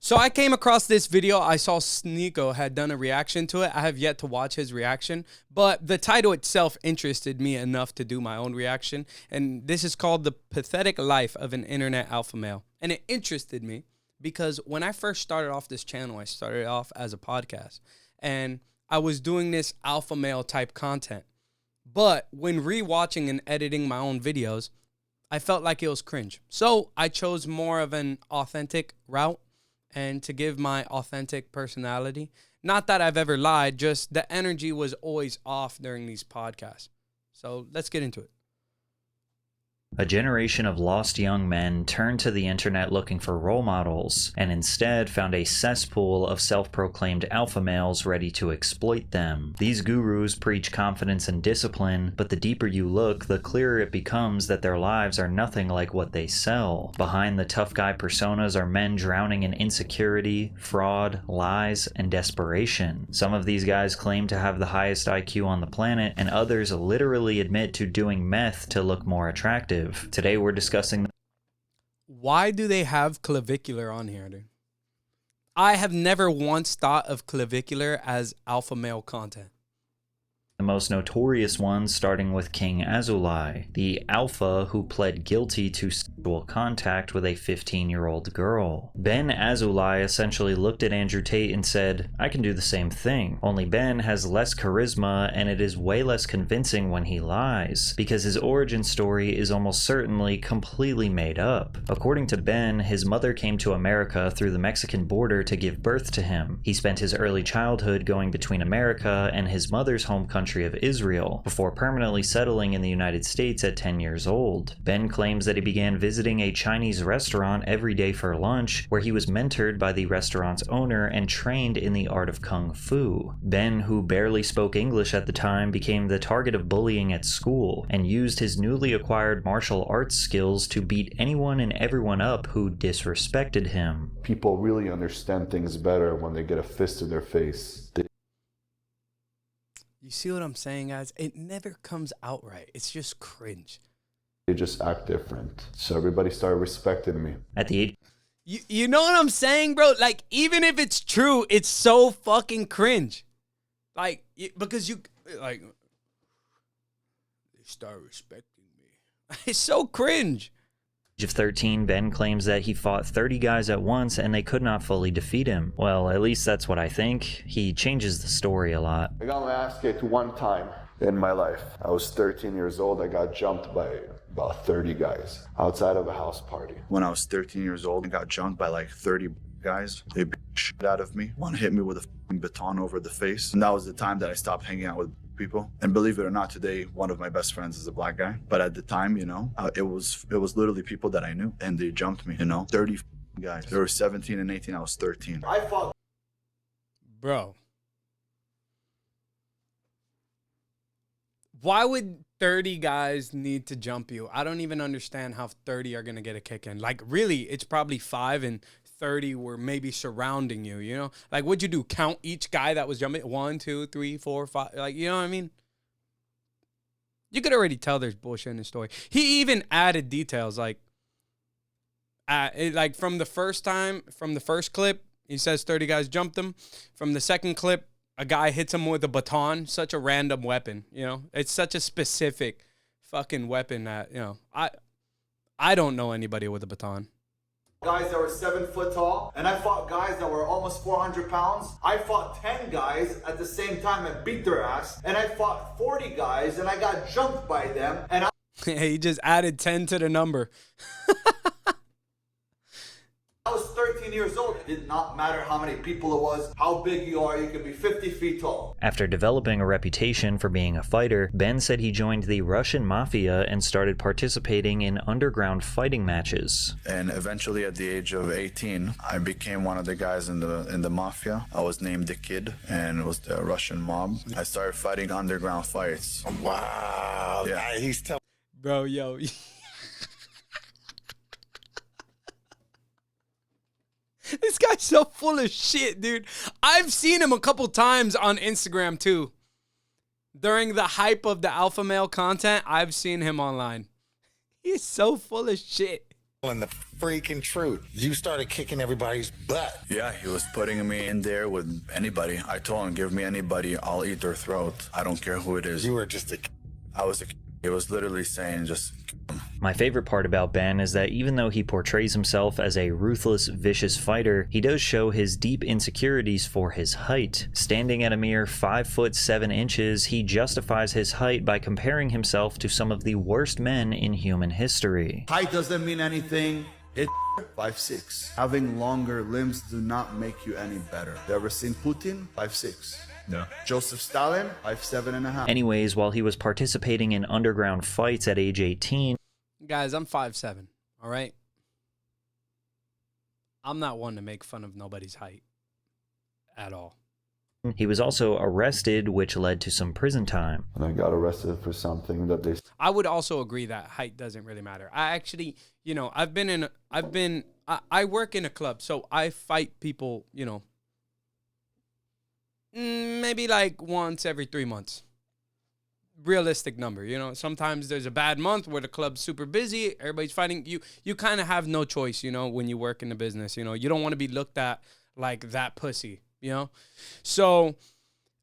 So I came across this video. I saw Sneeko had done a reaction to it. I have yet to watch his reaction, but the title itself interested me enough to do my own reaction. And this is called The Pathetic Life of an Internet Alpha Male. And it interested me because when I first started off this channel, I started off as a podcast and I was doing this alpha male type content. But when rewatching and editing my own videos, I felt like it was cringe. So I chose more of an authentic route and to give my authentic personality. Not that I've ever lied, just the energy was always off during these podcasts. So let's get into it. A generation of lost young men turned to the internet looking for role models, and instead found a cesspool of self-proclaimed alpha males ready to exploit them. These gurus preach confidence and discipline, but the deeper you look, the clearer it becomes that their lives are nothing like what they sell. Behind the tough guy personas are men drowning in insecurity, fraud, lies, and desperation. Some of these guys claim to have the highest IQ on the planet, and others literally admit to doing meth to look more attractive. Today we're discussing... Why do they have clavicular on here, dude? I have never once thought of clavicular as alpha male content. The most notorious ones, starting with King Azulai, the alpha who pled guilty to sexual contact with a 15-year-old girl. Ben Azulai essentially looked at Andrew Tate and said, I can do the same thing, only Ben has less charisma and it is way less convincing when he lies, because his origin story is almost certainly completely made up. According to Ben, his mother came to America through the Mexican border to give birth to him. He spent his early childhood going between America and his mother's home country of Israel, before permanently settling in the United States at 10 years old. Ben claims that he began visiting a Chinese restaurant every day for lunch, where he was mentored by the restaurant's owner and trained in the art of Kung Fu. Ben, who barely spoke English at the time, became the target of bullying at school, and used his newly acquired martial arts skills to beat anyone and everyone up who disrespected him. People really understand things better when they get a fist in their face. You see what I'm saying, guys? It never comes out right. It's just cringe. They just act different. So everybody started respecting me. At the age... You know what I'm saying, bro? Like, even if it's true, it's so fucking cringe. Like, because you, like, they start respecting me. It's so cringe. Of 13, Ben claims that he fought 30 guys at once and they could not fully defeat him. Well, at least that's what I think. He changes the story a lot. I got my ass kicked one time in my life. I was 13 years old. I got jumped by about 30 guys outside of a house party. When I was 13 years old, I got jumped by like 30 guys. They beat shit out of me. One hit me with a baton over the face. And that was the time that I stopped hanging out with people. And believe it or not, today one of my best friends is a black guy, but at the time, you know, it was literally people that I knew, and they jumped me, you know. 30 guys. They were 17 and 18. I was 13. I fought. Bro, why would 30 guys need to jump you? I don't even understand how 30 are gonna get a kick in. Like, really, it's probably 5 and 30 were maybe surrounding you, you know? Like, what'd you do? Count each guy that was jumping? 1, 2, 3, 4, 5. Like, you know what I mean? You could already tell there's bullshit in the story. He even added details, like from the first clip, he says 30 guys jumped him. From the second clip, a guy hits him with a baton, such a random weapon, you know? It's such a specific fucking weapon that, you know, I don't know anybody with a baton. Guys that were 7 foot tall, and I fought guys that were almost 400 pounds. I fought 10 guys at the same time and beat their ass, and I fought 40 guys and I got jumped by them, and He just added 10 to the number. I was 13 years old. It did not matter how many people it was, how big you are, you could be 50 feet tall. After developing a reputation for being a fighter, Ben said he joined the Russian mafia and started participating in underground fighting matches. And eventually at the age of 18, I became one of the guys in the mafia. I was named the Kid, and it was the Russian mob. I started fighting underground fights. Wow. Yeah. He's telling. Bro, yo. This guy's so full of shit, dude. I've seen him a couple times on Instagram, too. During the hype of the alpha male content, I've seen him online. He's so full of shit. telling the freaking truth. You started kicking everybody's butt. Yeah, he was putting me in there with anybody. I told him, give me anybody, I'll eat their throat. I don't care who it is. You were just a... I was a... He was literally saying just... My favorite part about Ben is that even though he portrays himself as a ruthless, vicious fighter, he does show his deep insecurities for his height. Standing at a mere 5 foot 7 inches, he justifies his height by comparing himself to some of the worst men in human history. Height doesn't mean anything. It's 5'6". Having longer limbs do not make you any better. You ever seen Putin? 5'6". No. Joseph Stalin? 5'7.5". Anyways, while he was participating in underground fights at age 18, Guys, I'm 5'7", all right? I'm not one to make fun of nobody's height at all. he was also arrested, which led to some prison time. And I got arrested for something that they... I would also agree that height doesn't really matter. I actually, you know, I work in a club, so I fight people, you know, maybe like once every 3 months. Realistic number, you know. Sometimes there's a bad month where the club's super busy, everybody's fighting. You kind of have no choice, you know, when you work in the business, you know. You don't want to be looked at like that pussy, you know. So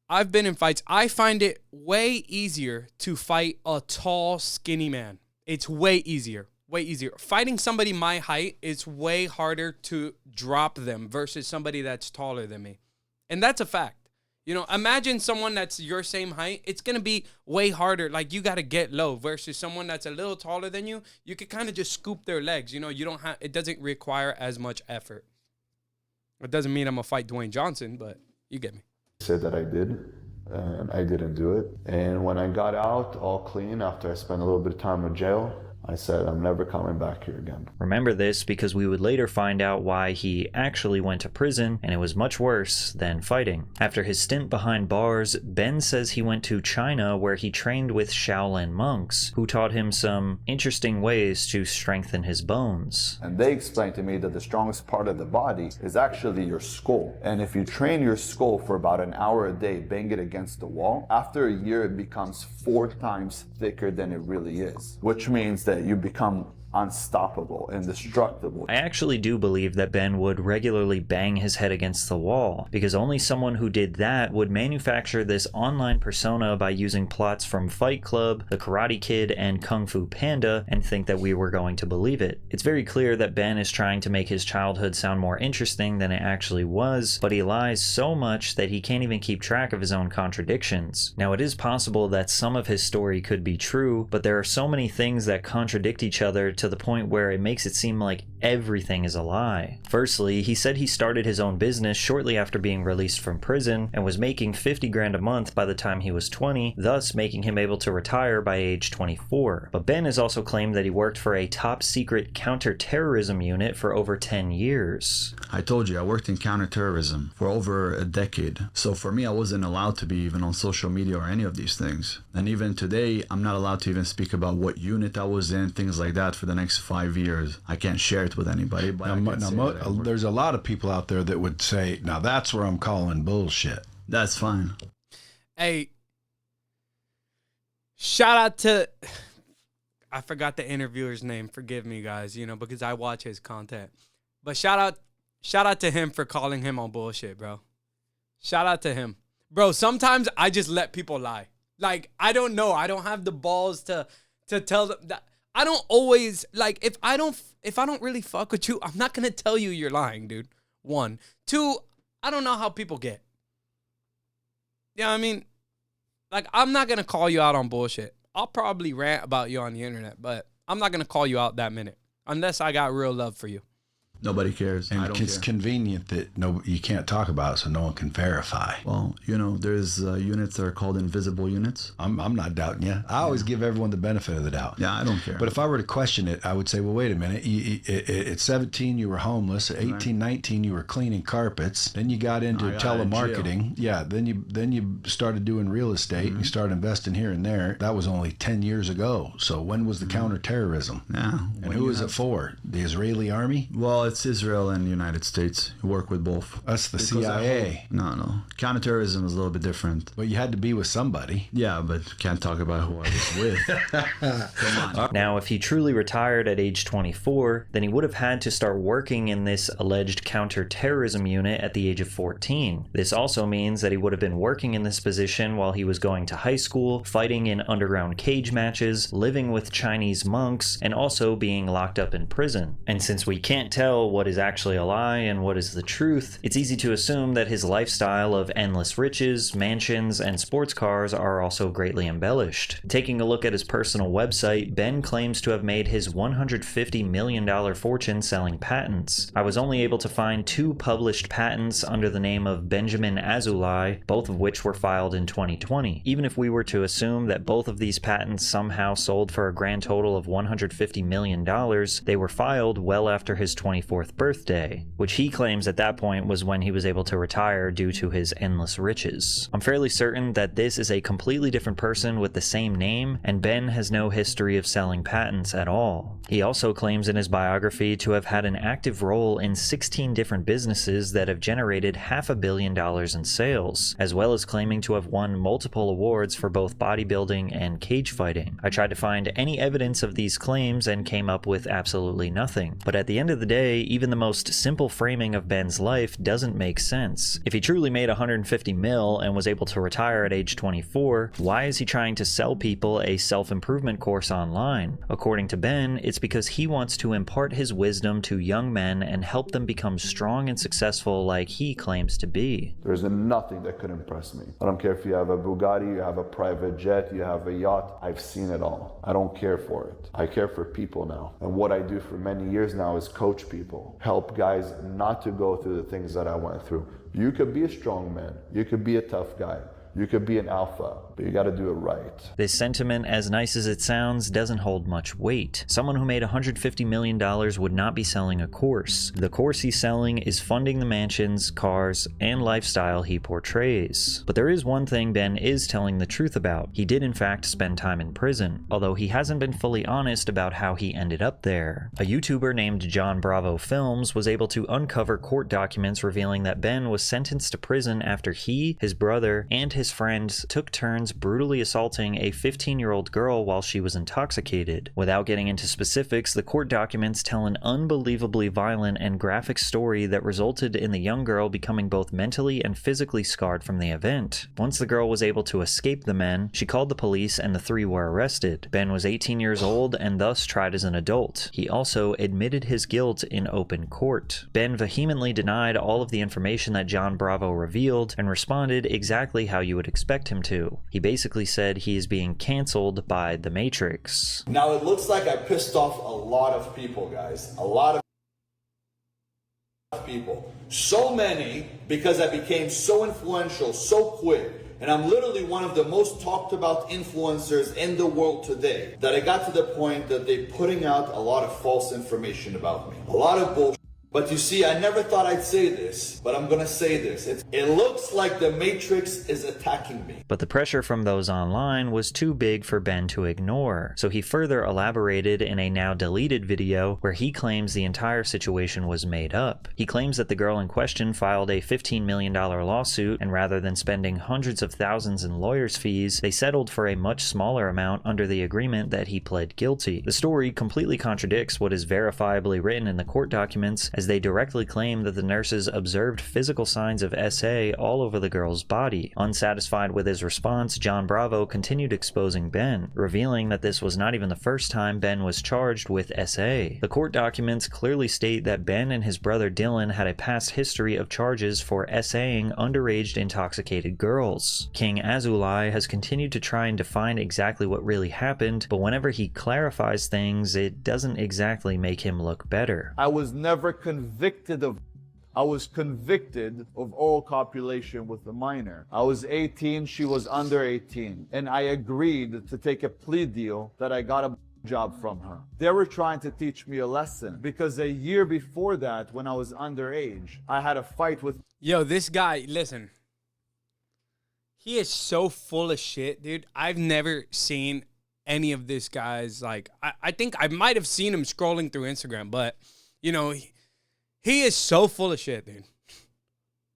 I've been in fights. I find it way easier to fight a tall, skinny man. It's way easier. Way easier. Fighting somebody my height is way harder to drop them versus somebody that's taller than me. And that's a fact. You know, imagine someone that's your same height. It's going to be way harder. Like, you got to get low versus someone that's a little taller than you. You could kind of just scoop their legs. You know, you don't have, it doesn't require as much effort. It doesn't mean I'm going to fight Dwayne Johnson, but you get me. Said that I did, and I didn't do it. And when I got out all clean after I spent a little bit of time in jail, I said, I'm never coming back here again. Remember this because we would later find out why he actually went to prison, and it was much worse than fighting. After his stint behind bars, Ben says he went to China where he trained with Shaolin monks, who taught him some interesting ways to strengthen his bones. And they explained to me that the strongest part of the body is actually your skull. And if you train your skull for about an hour a day, bang it against the wall, after a year it becomes 4 times thicker than it really is, which means that you become unstoppable, indestructible. I actually do believe that Ben would regularly bang his head against the wall, because only someone who did that would manufacture this online persona by using plots from Fight Club, The Karate Kid, and Kung Fu Panda, and think that we were going to believe it. It's very clear that Ben is trying to make his childhood sound more interesting than it actually was, but he lies so much that he can't even keep track of his own contradictions. Now, it is possible that some of his story could be true, but there are so many things that contradict each other to the point where it makes it seem like everything is a lie. Firstly, he said he started his own business shortly after being released from prison and was making 50 grand a month by the time he was 20, thus making him able to retire by age 24. But Ben has also claimed that he worked for a top secret counterterrorism unit for over 10 years. I told you, I worked in counterterrorism for over a decade. So for me, I wasn't allowed to be even on social media or any of these things. And even today, I'm not allowed to even speak about what unit I was in, things like that, for the next 5 years. I can't share it with anybody. But there's a lot of people out there that would say, now that's where I'm calling bullshit. That's fine. Hey, shout out to, I forgot the interviewer's name. Forgive me, guys, you know, because I watch his content. But shout out to him for calling him on bullshit, bro. Shout out to him. Bro, sometimes I just let people lie. Like, I don't know. I don't have the balls to tell them that. I don't always, like, if I don't really fuck with you, I'm not going to tell you you're lying, dude. 1. 2, I don't know how people get. You know what I mean? Like, I'm not going to call you out on bullshit. I'll probably rant about you on the internet, but I'm not going to call you out that minute unless I got real love for you. Nobody cares. I And don't it's care. convenient that you can't talk about it, so no one can verify. Well, you know, there's units that are called invisible units. I'm not doubting you. I always give everyone the benefit of the doubt. Yeah, I don't care. But if I were to question it, I would say, well, wait a minute. At 17, you were homeless. At 18, 19, you were cleaning carpets. Then you got into I got out of telemarketing. Yeah, then you started doing real estate. And you started investing here and there. That was only 10 years ago. So when was the counterterrorism? Yeah. And who was it for? The Israeli army? Well, that's Israel and the United States. We work with both. That's the Because CIA. No. Counterterrorism is a little bit different. But you had to be with somebody. Yeah, but can't talk about who I was with. Come on. Now, if he truly retired at age 24, then he would have had to start working in this alleged counterterrorism unit at the age of 14. This also means that he would have been working in this position while he was going to high school, fighting in underground cage matches, living with Chinese monks, and also being locked up in prison. And since we can't tell what is actually a lie and what is the truth, it's easy to assume that his lifestyle of endless riches, mansions, and sports cars are also greatly embellished. Taking a look at his personal website, Ben claims to have made his $150 million fortune selling patents. I was only able to find 2 published patents under the name of Benjamin Azoulay, both of which were filed in 2020. Even if we were to assume that both of these patents somehow sold for a grand total of $150 million, they were filed well after his 24th birthday, which he claims at that point was when he was able to retire due to his endless riches. I'm fairly certain that this is a completely different person with the same name, and Ben has no history of selling patents at all. He also claims in his biography to have had an active role in 16 different businesses that have generated $500 million in sales, as well as claiming to have won multiple awards for both bodybuilding and cage fighting. I tried to find any evidence of these claims and came up with absolutely nothing. But at the end of the day, even the most simple framing of Ben's life doesn't make sense. If he truly made 150 mil and was able to retire at age 24, why is he trying to sell people a self-improvement course online? According to Ben, it's because he wants to impart his wisdom to young men and help them become strong and successful like he claims to be. There's nothing that could impress me. I don't care if you have a Bugatti, you have a private jet, you have a yacht. I've seen it all. I don't care for it. I care for people now. And what I do for many years now is coach people, help guys not to go through the things that I went through. You could be a strong man. You could be a tough guy. You could be an alpha, but you got to do it right. This sentiment, as nice as it sounds, doesn't hold much weight. Someone who made $150 million would not be selling a course. The course he's selling is funding the mansions, cars, and lifestyle he portrays. But there is one thing Ben is telling the truth about. He did in fact spend time in prison, although he hasn't been fully honest about how he ended up there. A YouTuber named John Bravo Films was able to uncover court documents revealing that Ben was sentenced to prison after he, his brother, and his friends took turns brutally assaulting a 15-year-old girl while she was intoxicated. Without getting into specifics, the court documents tell an unbelievably violent and graphic story that resulted in the young girl becoming both mentally and physically scarred from the event. Once the girl was able to escape the men, she called the police and the 3 were arrested. Ben was 18 years old and thus tried as an adult. He also admitted his guilt in open court. Ben vehemently denied all of the information that John Bravo revealed and responded exactly how you would expect him to. He basically said he is being canceled by the Matrix. Now it looks like I pissed off a lot of people, guys. A lot of people. So many because I became so influential so quick. And I'm literally one of the most talked about influencers in the world today, that I got to the point that they're putting out a lot of false information about me. A lot of bullshit. But you see, I never thought I'd say this, but I'm gonna say this. It looks like the Matrix is attacking me. But the pressure from those online was too big for Ben to ignore, so he further elaborated in a now deleted video where he claims the entire situation was made up. He claims that the girl in question filed a $15 million lawsuit, and rather than spending hundreds of thousands in lawyers' fees, they settled for a much smaller amount under the agreement that he pled guilty. The story completely contradicts what is verifiably written in the court documents, as they directly claim that the nurses observed physical signs of SA all over the girl's body. Unsatisfied with his response, John Bravo continued exposing Ben, revealing that this was not even the first time Ben was charged with SA. The court documents clearly state that Ben and his brother Dylan had a past history of charges for SAing underage intoxicated girls. King Azoulay has continued to try and define exactly what really happened, but whenever he clarifies things, it doesn't exactly make him look better. I was never convicted of oral copulation with a minor. I was 18, she was under 18. And I agreed to take a plea deal that I got a job from her. They were trying to teach me a lesson because a year before that, when I was underage, I had a fight with... Yo, this guy, listen. He is so full of shit, dude. I've never seen any of this guy's, like, I think I might have seen him scrolling through Instagram, but, you know, He is so full of shit, dude.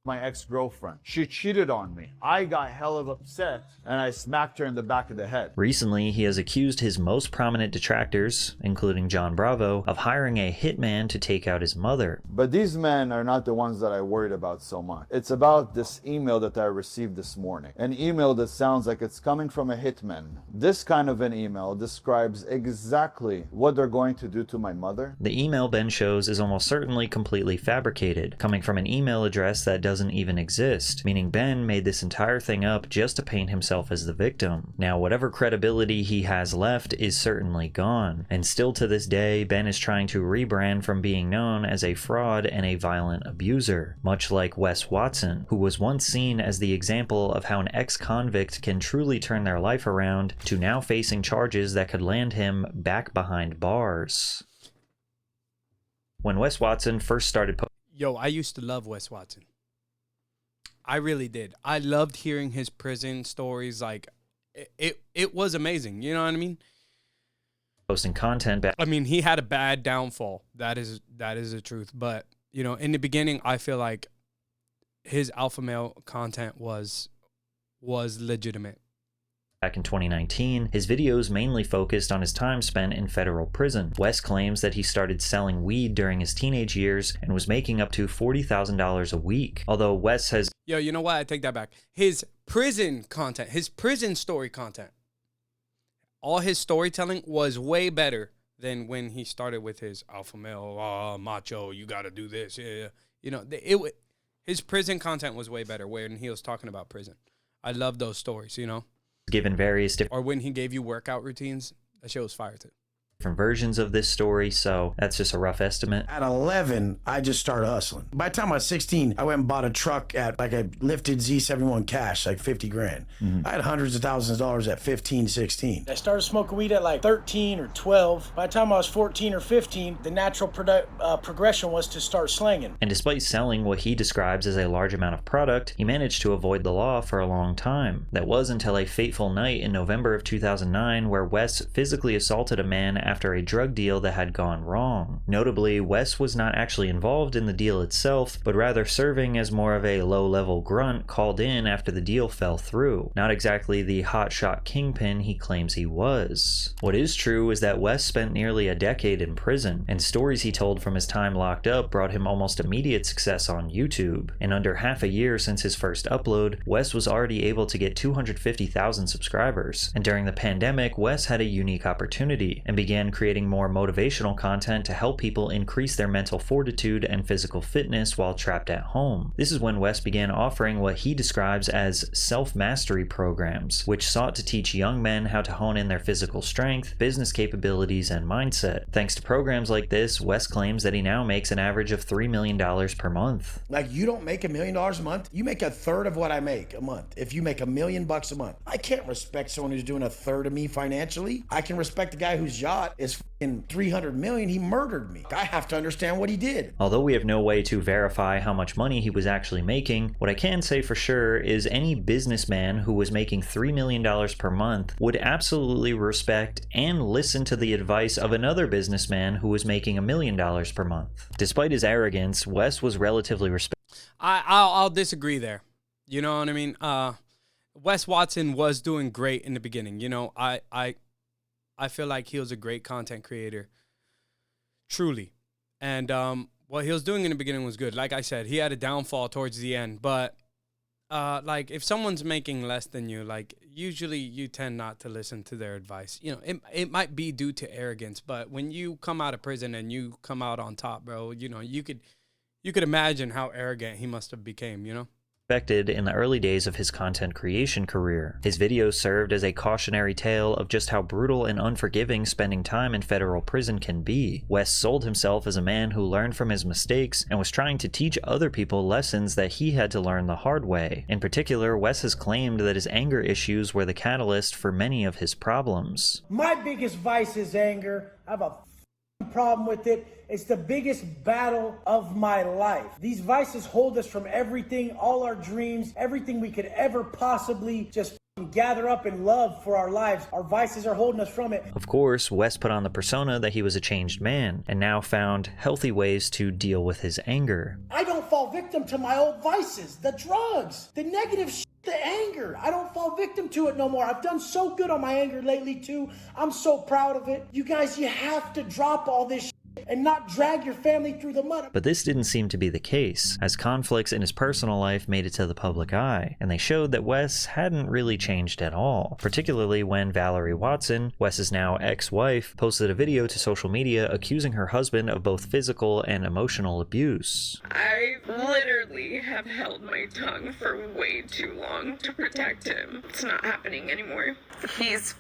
My ex-girlfriend. She cheated on me. I got hella upset and I smacked her in the back of the head. Recently, he has accused his most prominent detractors, including John Bravo, of hiring a hitman to take out his mother. But these men are not the ones that I worried about so much. It's about this email that I received this morning. An email that sounds like it's coming from a hitman. This kind of an email describes exactly what they're going to do to my mother. The email Ben shows is almost certainly completely fabricated, coming from an email address that doesn't even exist, meaning Ben made this entire thing up just to paint himself as the victim. Now, whatever credibility he has left is certainly gone, and still to this day, Ben is trying to rebrand from being known as a fraud and a violent abuser, much like Wes Watson, who was once seen as the example of how an ex-convict can truly turn their life around, to now facing charges that could land him back behind bars. When Wes Watson first started Yo, I used to love Wes Watson. I really did. I loved hearing his prison stories. Like, it was amazing. You know what I mean? posting content back. I mean, he had a bad downfall. That is the truth. But, you know, in the beginning, I feel like his alpha male content was legitimate. Back in 2019, his videos mainly focused on his time spent in federal prison. Wes claims that he started selling weed during his teenage years and was making up to $40,000 a week. Although Wes has... Yo, you know what? I take that back. His prison content, his prison story content, all his storytelling was way better than when he started with his alpha male, macho, you got to do this. Yeah. You know, his prison content was way better when he was talking about prison. I love those stories, you know? Given various different... Or when he gave you workout routines, that shit was fire too. Different versions of this story, so that's just a rough estimate. At 11, I just started hustling. By the time I was 16, I went and bought a truck at like a lifted Z71 cash, like 50 grand. I had hundreds of thousands of dollars at 15, 16. I started smoking weed at like 13 or 12. By the time I was 14 or 15, the natural progression was to start slanging. And despite selling what he describes as a large amount of product, he managed to avoid the law for a long time. That was until a fateful night in November of 2009 where Wes physically assaulted a man after a drug deal that had gone wrong. Notably, Wes was not actually involved in the deal itself, but rather serving as more of a low-level grunt called in after the deal fell through. Not exactly the hotshot kingpin he claims he was. What is true is that Wes spent nearly a decade in prison, and stories he told from his time locked up brought him almost immediate success on YouTube. In under half a year since his first upload, Wes was already able to get 250,000 subscribers. And during the pandemic, Wes had a unique opportunity and began creating more motivational content to help people increase their mental fortitude and physical fitness while trapped at home. This is when Wes began offering what he describes as self-mastery programs, which sought to teach young men how to hone in their physical strength, business capabilities, and mindset. Thanks to programs like this, Wes claims that he now makes an average of $3 million per month. Like, you don't make $1 million a month, you make a third of what I make a month. If you make $1 million a month, I can't respect someone who's doing a third of me financially. I can respect the guy whose yacht is in 300 million. He murdered me. I have to understand what he did. Although we have no way to verify how much money he was actually making, what I can say for sure is any businessman who was making $3 million per month would absolutely respect and listen to the advice of another businessman who was making $1 million per month. Despite his arrogance, Wes was relatively respected. I'll disagree there. You know what I mean? Wes Watson was doing great in the beginning. You know, I feel like he was a great content creator, truly. And what he was doing in the beginning was good. Like I said, he had a downfall towards the end. But, like, if someone's making less than you, like, usually you tend not to listen to their advice. You know, it might be due to arrogance. But when you come out of prison and you come out on top, bro, you know, you could imagine how arrogant he must have became, you know? In the early days of his content creation career. His videos served as a cautionary tale of just how brutal and unforgiving spending time in federal prison can be. Wes sold himself as a man who learned from his mistakes and was trying to teach other people lessons that he had to learn the hard way. In particular, Wes has claimed that his anger issues were the catalyst for many of his problems. My biggest vice is anger. I have a problem with it. It's the biggest battle of my life. These vices hold us from everything, all our dreams, everything we could ever possibly just gather up in love for our lives. Our vices are holding us from it. Of course, Wes put on the persona that he was a changed man, and now found healthy ways to deal with his anger. I don't fall victim to my old vices, the drugs, the negative shit, the anger. I don't fall victim to it no more. I've done so good on my anger lately too. I'm so proud of it. You guys, you have to drop all this shit and not drag your family through the mud. But this didn't seem to be the case, as conflicts in his personal life made it to the public eye, and they showed that Wes hadn't really changed at all, particularly when Valerie Watson, Wes's now ex-wife, posted a video to social media accusing her husband of both physical and emotional abuse. I literally have held my tongue for way too long to protect him. It's not happening anymore. He's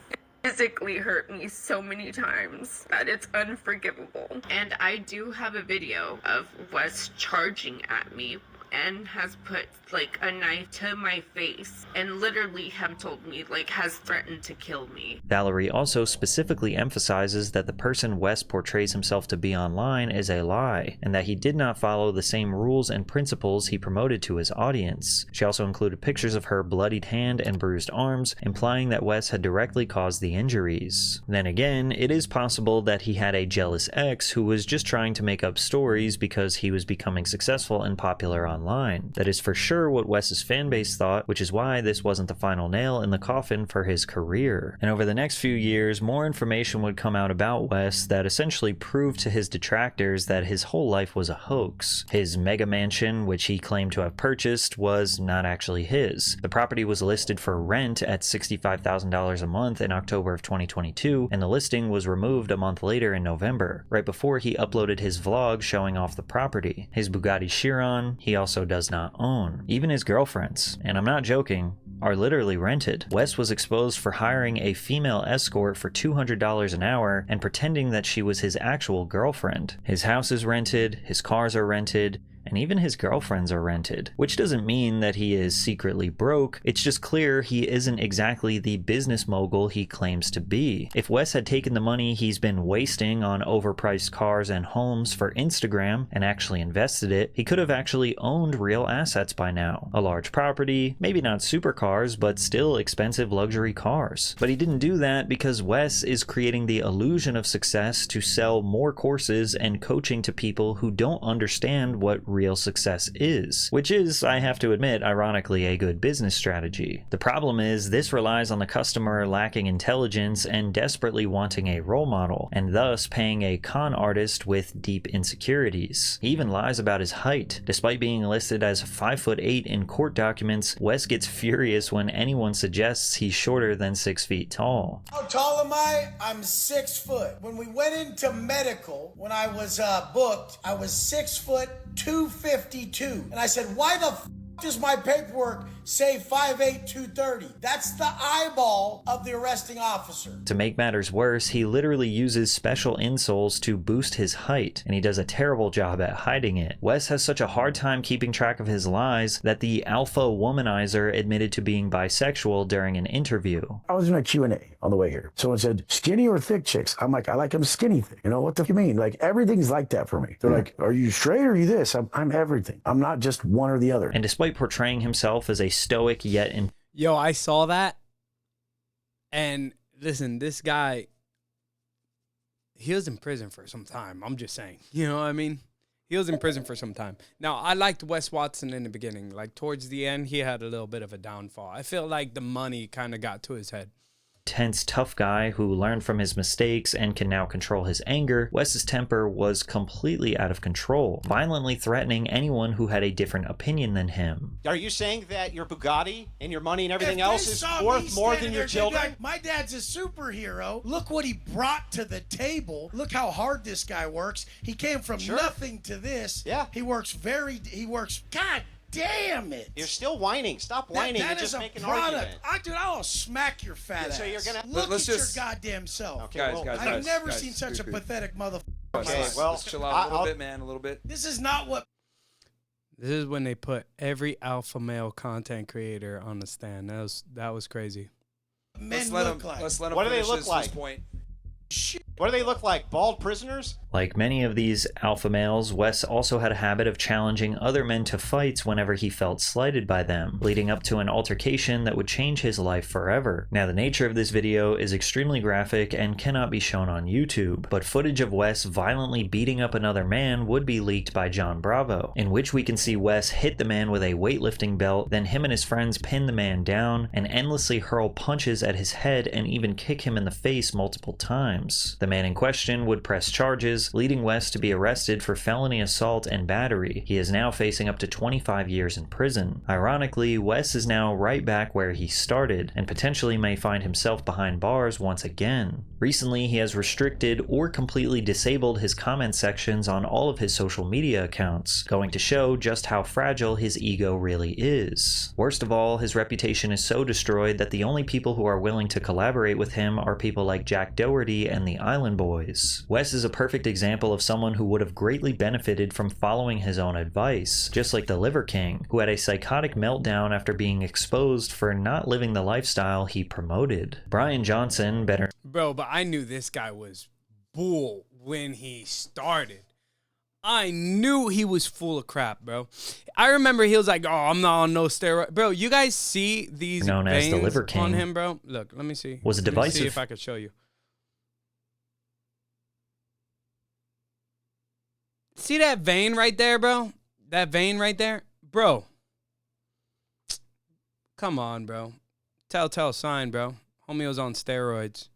physically hurt me so many times that it's unforgivable. And I do have a video of Wes charging at me and has put like a knife to my face and literally have told me, like, has threatened to kill me. Valerie also specifically emphasizes that the person Wes portrays himself to be online is a lie, and that he did not follow the same rules and principles he promoted to his audience. She also included pictures of her bloodied hand and bruised arms, implying that Wes had directly caused the injuries. Then again, it is possible that he had a jealous ex who was just trying to make up stories because he was becoming successful and popular online. That is for sure what Wes's fanbase thought, which is why this wasn't the final nail in the coffin for his career. And over the next few years, more information would come out about Wes that essentially proved to his detractors that his whole life was a hoax. His mega mansion, which he claimed to have purchased, was not actually his. The property was listed for rent at $65,000 a month in October of 2022, and the listing was removed a month later in November, right before he uploaded his vlog showing off the property. His Bugatti Chiron he also does not own. Even his girlfriends, and I'm not joking, are literally rented. Wes was exposed for hiring a female escort for $200 an hour and pretending that she was his actual girlfriend. His house is rented, his cars are rented, and even his girlfriends are rented. Which doesn't mean that he is secretly broke, it's just clear he isn't exactly the business mogul he claims to be. If Wes had taken the money he's been wasting on overpriced cars and homes for Instagram and actually invested it, he could have actually owned real assets by now. A large property, maybe not supercars, but still expensive luxury cars. But he didn't do that because Wes is creating the illusion of success to sell more courses and coaching to people who don't understand what real success is, which is, I have to admit, ironically a good business strategy. The problem is this relies on the customer lacking intelligence and desperately wanting a role model, and thus paying a con artist with deep insecurities. He even lies about his height. Despite being listed as 5'8" in court documents, Wes gets furious when anyone suggests he's shorter than 6 feet tall. How tall am I? I'm 6 foot. When we went into medical, when I was booked, I was 6 foot 252. And I said, why the does my paperwork say 5'8", 230? That's the eyeball of the arresting officer. To make matters worse, he literally uses special insoles to boost his height, and he does a terrible job at hiding it. Wes has such a hard time keeping track of his lies that the alpha womanizer admitted to being bisexual during an interview. I was in a Q&A on the way here. Someone said, skinny or thick chicks? I'm like, I like them skinny thick. You know, what the you mean? Like, everything's like that for me. They're like, are you straight or are you this? I'm everything. I'm not just one or the other. And despite portraying himself as a stoic yet Yo, I saw that, and listen, this guy, he was in prison for some time. I'm just saying, you know what I mean? He was in prison for some time. Now, I liked Wes Watson in the beginning. Like, towards the end, he had a little bit of a downfall. I feel like the money kind of got to his head. Tense, tough guy who learned from his mistakes and can now control his anger, Wes's temper was completely out of control, violently threatening anyone who had a different opinion than him. Are you saying that your Bugatti and your money and everything else is worth more than your children? Like, my dad's a superhero. Look what he brought to the table. Look how hard this guy works. He came from nothing to this. Yeah. He works, God damn it. You're still whining. Stop whining and just make an argument. Dude, I'll smack your fat ass. So you're gonna look at your goddamn self. Okay, I've never seen such a pathetic motherfucker. Okay, well, let's chill out a little bit, man. A little bit. This is not what. This is when they put every alpha male content creator on the stand. That was crazy. Men look like. Let's let him what do they finish look his like? point. Shit. What do they look like? Bald prisoners? Like many of these alpha males, Wes also had a habit of challenging other men to fights whenever he felt slighted by them, leading up to an altercation that would change his life forever. Now, the nature of this video is extremely graphic and cannot be shown on YouTube, but footage of Wes violently beating up another man would be leaked by John Bravo, in which we can see Wes hit the man with a weightlifting belt, then him and his friends pin the man down and endlessly hurl punches at his head and even kick him in the face multiple times. The man in question would press charges, leading Wes to be arrested for felony assault and battery. He is now facing up to 25 years in prison. Ironically, Wes is now right back where he started, and potentially may find himself behind bars once again. Recently, he has restricted or completely disabled his comment sections on all of his social media accounts, going to show just how fragile his ego really is. Worst of all, his reputation is so destroyed that the only people who are willing to collaborate with him are people like Jack Doherty and the Island Boys. Wes is a perfect example of someone who would have greatly benefited from following his own advice, just like the Liver King, who had a psychotic meltdown after being exposed for not living the lifestyle he promoted. Brian Johnson, better... Bro, but I knew this guy was bull when he started. I knew he was full of crap, bro. I remember he was like, oh, I'm not on no steroid. Bro, you guys see these known as the veins Liver King on him, bro? Look, let me see. Was a Let me divisive... see if I could show you. See that vein right there, bro? That vein right there? Bro. Come on, bro. Telltale sign, bro. Homie was on steroids.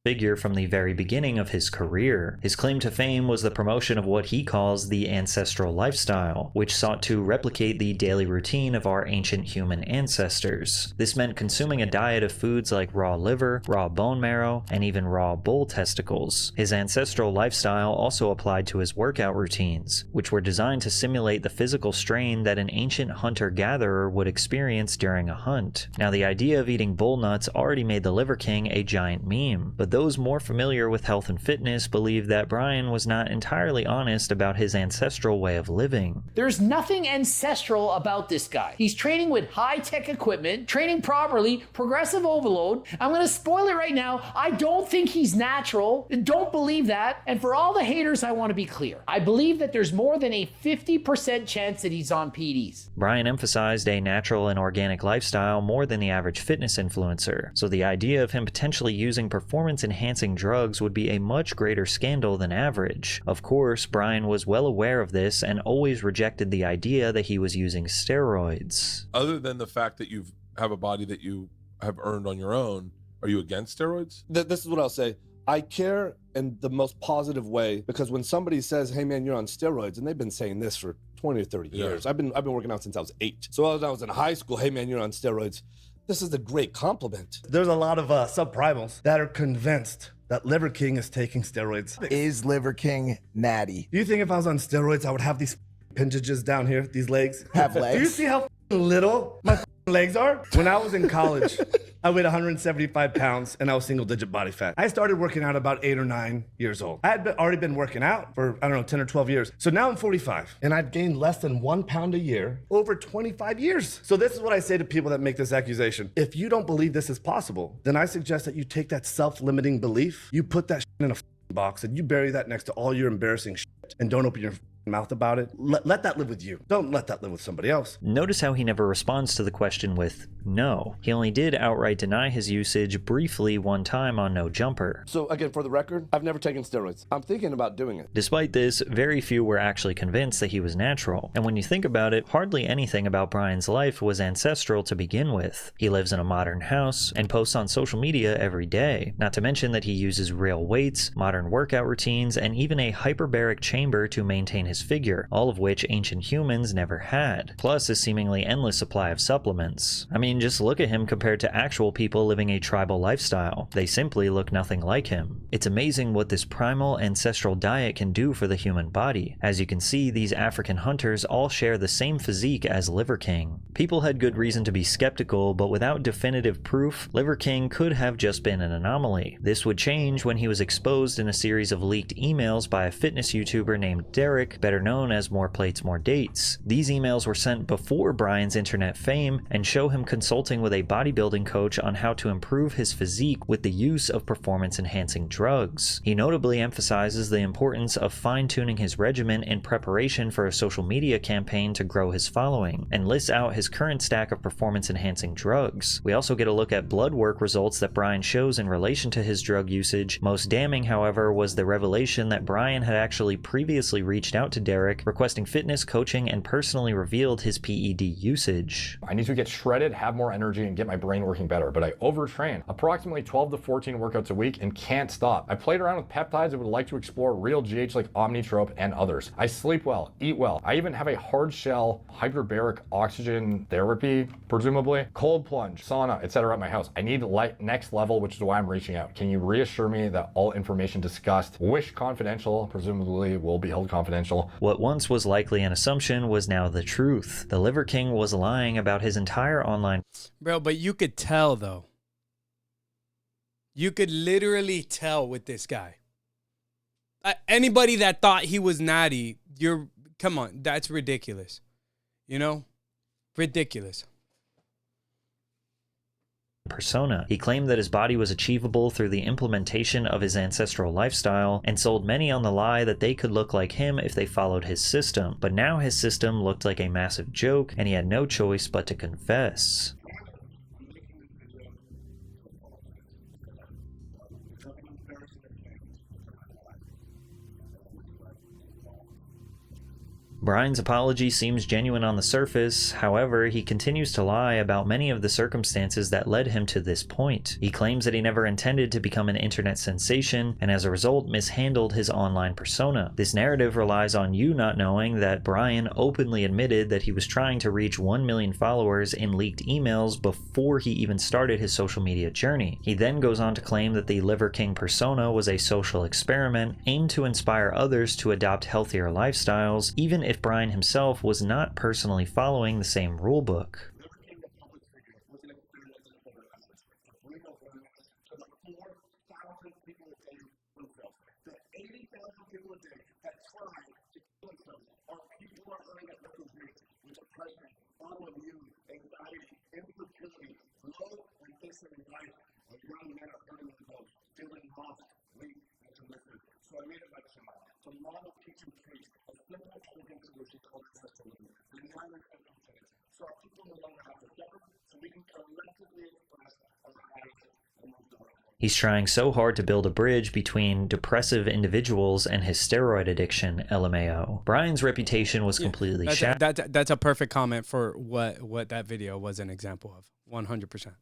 Figure from the very beginning of his career. His claim to fame was the promotion of what he calls the ancestral lifestyle, which sought to replicate the daily routine of our ancient human ancestors. This meant consuming a diet of foods like raw liver, raw bone marrow, and even raw bull testicles. His ancestral lifestyle also applied to his workout routines, which were designed to simulate the physical strain that an ancient hunter-gatherer would experience during a hunt. Now, the idea of eating bull nuts already made the Liver King a giant meme, but those more familiar with health and fitness believe that Brian was not entirely honest about his ancestral way of living. There's nothing ancestral about this guy. He's training with high-tech equipment, training properly, progressive overload. I'm gonna spoil it right now. I don't think he's natural. Don't believe that. And for all the haters, I want to be clear. I believe that there's more than a 50% chance that he's on PEDs. Brian emphasized a natural and organic lifestyle more than the average fitness influencer, so the idea of him potentially using performance-enhancing drugs would be a much greater scandal than average. Of course, Brian was well aware of this and always rejected the idea that he was using steroids. Other than the fact that you have a body that you have earned on your own, are you against steroids? This is what I'll say. I care in the most positive way, because when somebody says, hey man, you're on steroids, and they've been saying this for 20 or 30 years. I've been working out since I was 8. So when I was in high school, hey man, you're on steroids. This is a great compliment. There's a lot of subprimals that are convinced that Liver King is taking steroids. Is Liver King natty? Do you think if I was on steroids, I would have these appendages down here, these legs? Have legs? Do you see how little my legs are? When I was in college, I weighed 175 pounds and I was single-digit body fat. I started working out about 8 or 9 years old. I had already been working out for, 10 or 12 years. So now I'm 45 and I've gained less than 1 pound a year over 25 years. So this is what I say to people that make this accusation. If you don't believe this is possible, then I suggest that you take that self-limiting belief, you put that in a box and you bury that next to all your embarrassing shit and don't open your mouth about it. Let that live with you. Don't let that live with somebody else. Notice how he never responds to the question with no. He only did outright deny his usage briefly one time on No Jumper. So again, for the record, I've never taken steroids. I'm thinking about doing it. Despite this, very few were actually convinced that he was natural. And when you think about it, hardly anything about Brian's life was ancestral to begin with. He lives in a modern house and posts on social media every day. Not to mention that he uses real weights, modern workout routines, and even a hyperbaric chamber to maintain his figure, all of which ancient humans never had, plus a seemingly endless supply of supplements. I mean, just look at him compared to actual people living a tribal lifestyle. They simply look nothing like him. It's amazing what this primal ancestral diet can do for the human body. As you can see, these African hunters all share the same physique as Liver King. People had good reason to be skeptical, but without definitive proof, Liver King could have just been an anomaly. This would change when he was exposed in a series of leaked emails by a fitness YouTuber named Derek, better known as More Plates, More Dates. These emails were sent before Brian's internet fame and show him consulting with a bodybuilding coach on how to improve his physique with the use of performance-enhancing drugs. He notably emphasizes the importance of fine-tuning his regimen in preparation for a social media campaign to grow his following, and lists out his current stack of performance-enhancing drugs. We also get a look at blood work results that Brian shows in relation to his drug usage. Most damning, however, was the revelation that Brian had actually previously reached out to Derek, requesting fitness coaching, and personally revealed his PED usage. I need to get shredded, have more energy, and get my brain working better, but I overtrain. Approximately 12 to 14 workouts a week and can't stop. I played around with peptides and would like to explore real GH like Omnitrope and others. I sleep well, eat well. I even have a hard shell hyperbaric oxygen therapy, presumably, cold plunge, sauna, etc. at my house. I need next level, which is why I'm reaching out. Can you reassure me that all information discussed, wish confidential, presumably will be held confidential? What once was likely an assumption was now the truth. The Liver King was lying about his entire online... Bro, but you could tell, though. You could literally tell with this guy. Anybody that thought he was natty, come on, that's ridiculous. You know? Ridiculous. Persona. He claimed that his body was achievable through the implementation of his ancestral lifestyle, and sold many on the lie that they could look like him if they followed his system. But now his system looked like a massive joke, and he had no choice but to confess. Brian's apology seems genuine on the surface. However, he continues to lie about many of the circumstances that led him to this point. He claims that he never intended to become an internet sensation, and as a result mishandled his online persona. This narrative relies on you not knowing that Brian openly admitted that he was trying to reach 1 million followers in leaked emails before he even started his social media journey. He then goes on to claim that the Liver King persona was a social experiment aimed to inspire others to adopt healthier lifestyles, even if Brian himself was not personally following the same rulebook. He's trying so hard to build a bridge between depressive individuals and his steroid addiction, LMAO. Brian's reputation was completely shattered. That's a perfect comment for what that video was an example of. 100%.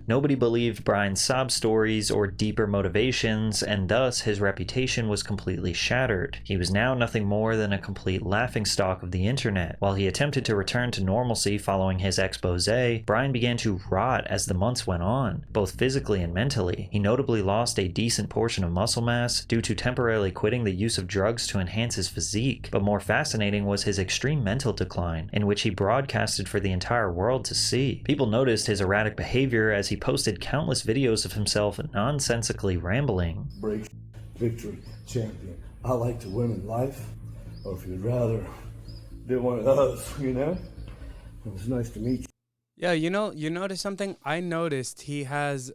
Nobody believed Brian's sob stories or deeper motivations, and thus his reputation was completely shattered. He was now nothing more than a complete laughingstock of the internet. While he attempted to return to normalcy following his expose, Brian began to rot as the months went on, both physically and mentally. He notably lost a decent portion of muscle mass due to temporarily quitting the use of drugs to enhance his physique, but more fascinating was his extreme mental decline, in which he broadcasted for the entire world to see. People noticed his erratic behavior as he posted countless videos of himself nonsensically rambling. Break, victory, champion. I like to win in life, or if you'd rather do one of those, you know? It was nice to meet you. Yeah, you notice something? I noticed he has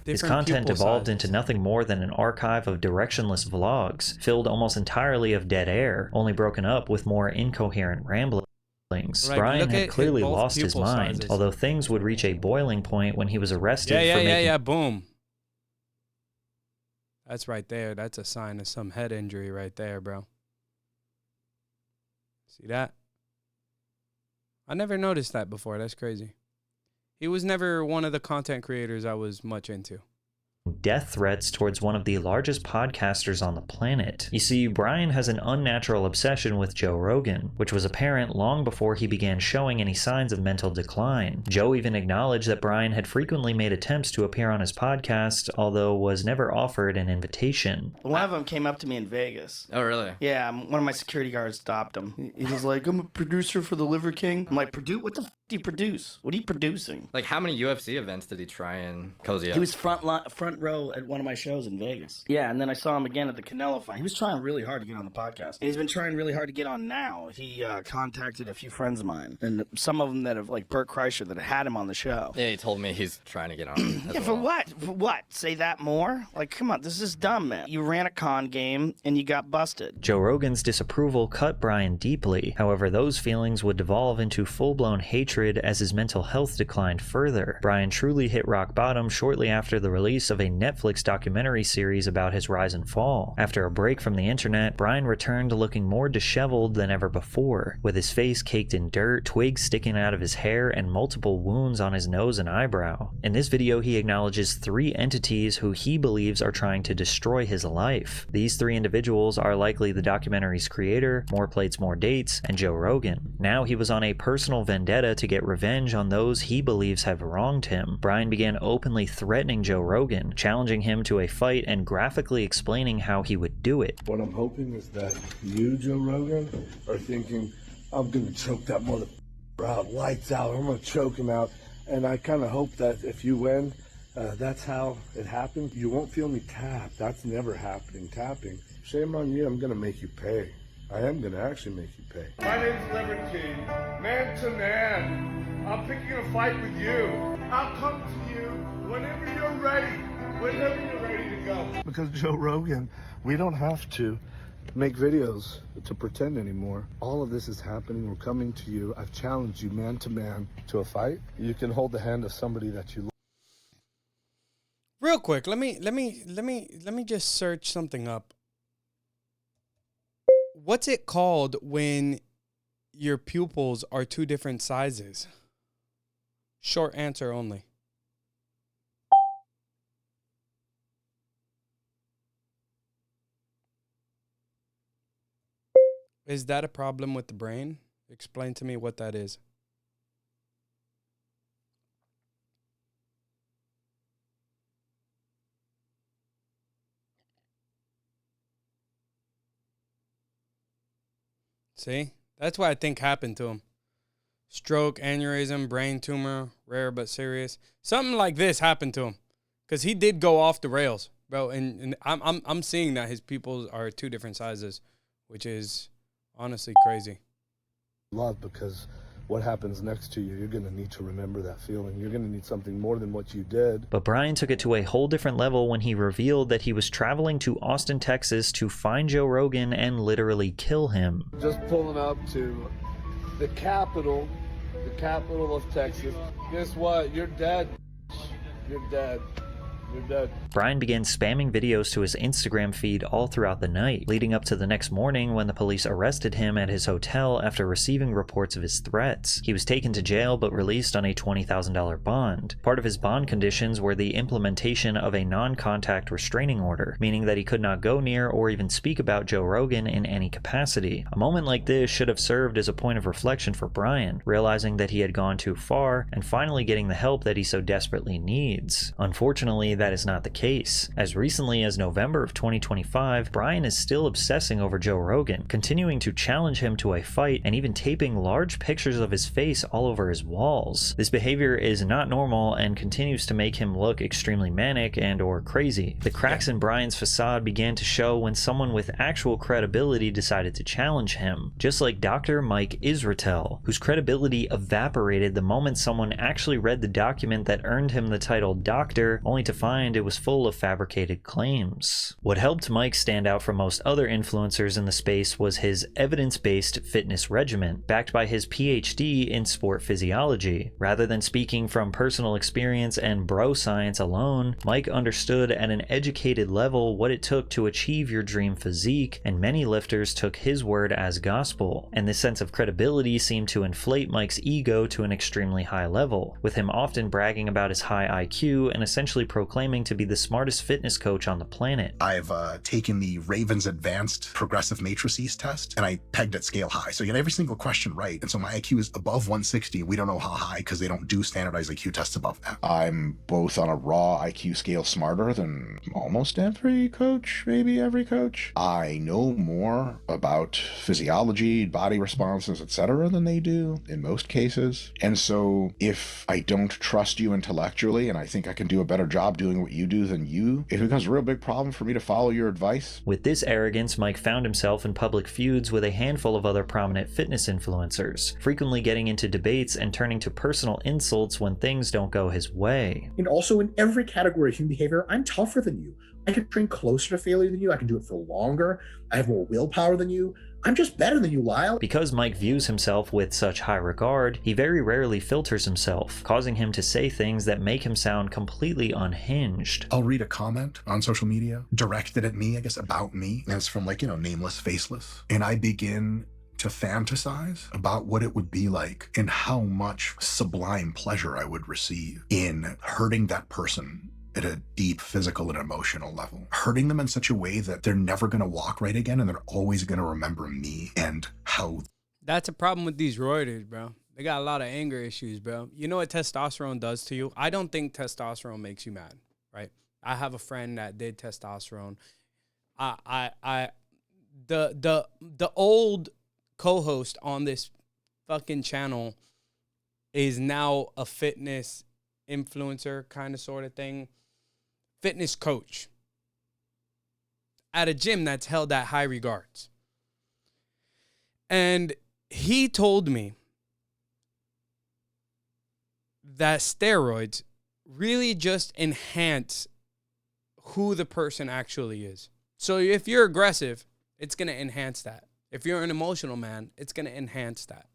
His content evolved into nothing more than an archive of directionless vlogs, filled almost entirely of dead air, only broken up with more incoherent ramblings. Right, Brian had clearly lost his mind, although things would reach a boiling point when he was arrested for making... Boom. That's right there. That's a sign of some head injury right there, bro. See that? I never noticed that before. That's crazy. He was never one of the content creators I was much into. death threats towards one of the largest podcasters on the planet. You see, Brian has an unnatural obsession with Joe Rogan, which was apparent long before he began showing any signs of mental decline. Joe even acknowledged that Brian had frequently made attempts to appear on his podcast, although was never offered an invitation. One of them came up to me in Vegas. Oh, really? Yeah, one of my security guards stopped him. He was like, I'm a producer for the Liver King. I'm like, what the f*** do you produce? What are you producing? Like, how many UFC events did he try and cozy up? He was front row at one of my shows in Vegas. Yeah, and then I saw him again at the Canelo fight. He was trying really hard to get on the podcast. And he's been trying really hard to get on now. He contacted a few friends of mine, and some of them that have, like Bert Kreischer, that had him on the show. Yeah, he told me he's trying to get on. Yeah, for what? For what? Say that more? Like, come on, this is dumb, man. You ran a con game, and you got busted. Joe Rogan's disapproval cut Brian deeply. However, those feelings would devolve into full-blown hatred as his mental health declined further. Brian truly hit rock bottom shortly after the release of a Netflix documentary series about his rise and fall. After a break from the internet, Brian returned looking more disheveled than ever before, with his face caked in dirt, twigs sticking out of his hair, and multiple wounds on his nose and eyebrow. In this video, he acknowledges 3 entities who he believes are trying to destroy his life. These 3 individuals are likely the documentary's creator, More Plates, More Dates, and Joe Rogan. Now he was on a personal vendetta to get revenge on those he believes have wronged him. Brian began openly threatening Joe Rogan, challenging him to a fight and graphically explaining how he would do it. What I'm hoping is that you, Joe Rogan, are thinking, I'm gonna choke that motherfucker out, lights out, I'm gonna choke him out. And I kind of hope that if you win, that's how it happens. You won't feel me tap. That's never happening, tapping. Shame on you, I'm gonna make you pay. I am gonna actually make you pay. My name's Liver King, man to man. I'm picking a fight with you. I'll come to you whenever you're ready. Whenever you're ready to go. Because Joe Rogan, we don't have to make videos to pretend anymore. All of this is happening. We're coming to you. I've challenged you man to man to a fight. You can hold the hand of somebody that you love. Real quick, let me just search something up. What's it called when your pupils are 2 different sizes? Short answer only. Is that a problem with the brain? Explain to me what that is. See? That's what I think happened to him. Stroke, aneurysm, brain tumor, rare but serious. Something like this happened to him. Because he did go off the rails, bro. And I'm seeing that his pupils are 2 different sizes, which is honestly crazy. Love, because what happens next to you, you're going to need to remember that feeling. You're going to need something more than what you did. But Brian took it to a whole different level when he revealed that he was traveling to Austin, Texas to find Joe Rogan and literally kill him. Just pulling up to the capital of Texas. Guess what? You're dead. You're dead. You're dead. Brian began spamming videos to his Instagram feed all throughout the night, leading up to the next morning when the police arrested him at his hotel after receiving reports of his threats. He was taken to jail but released on a $20,000 bond. Part of his bond conditions were the implementation of a non-contact restraining order, meaning that he could not go near or even speak about Joe Rogan in any capacity. A moment like this should have served as a point of reflection for Brian, realizing that he had gone too far and finally getting the help that he so desperately needs. Unfortunately, that is not the case. As recently as November of 2025, Brian is still obsessing over Joe Rogan, continuing to challenge him to a fight and even taping large pictures of his face all over his walls. This behavior is not normal and continues to make him look extremely manic and or crazy. The cracks in Brian's facade began to show when someone with actual credibility decided to challenge him, just like Dr. Mike Israetel, whose credibility evaporated the moment someone actually read the document that earned him the title doctor, only to find it was full of fabricated claims. What helped Mike stand out from most other influencers in the space was his evidence-based fitness regimen, backed by his PhD in sport physiology. Rather than speaking from personal experience and bro science alone, Mike understood at an educated level what it took to achieve your dream physique, and many lifters took his word as gospel. And this sense of credibility seemed to inflate Mike's ego to an extremely high level, with him often bragging about his high IQ and essentially proclaiming claiming to be the smartest fitness coach on the planet. I've taken the Ravens Advanced Progressive Matrices test, and I pegged at scale high. So you get every single question right. And so my IQ is above 160. We don't know how high because they don't do standardized IQ tests above that. I'm both on a raw IQ scale smarter than almost every coach, maybe every coach. I know more about physiology, body responses, etc. than they do in most cases. And so if I don't trust you intellectually and I think I can do a better job doing what you do than you, it becomes a real big problem for me to follow your advice. With this arrogance, Mike found himself in public feuds with a handful of other prominent fitness influencers, frequently getting into debates and turning to personal insults when things don't go his way. And also in every category of human behavior, I'm tougher than you. I can train closer to failure than you. I can do it for longer. I have more willpower than you. I'm just better than you, Lyle. Because Mike views himself with such high regard, he very rarely filters himself, causing him to say things that make him sound completely unhinged. I'll read a comment on social media directed at me, I guess about me. And it's from nameless, faceless. And I begin to fantasize about what it would be like and how much sublime pleasure I would receive in hurting that person at a deep physical and emotional level, hurting them in such a way that they're never going to walk right again and they're always going to remember me and how. That's a problem with these roiders, bro. They got a lot of anger issues, bro. You know what testosterone does to you? I don't think testosterone makes you mad, right? I have a friend that did testosterone. The old co-host on this fucking channel is now a fitness influencer kind of sort of thing. Fitness coach at a gym that's held at high regards. And he told me that steroids really just enhance who the person actually is. So if you're aggressive, it's going to enhance that. If you're an emotional man, it's going to enhance that.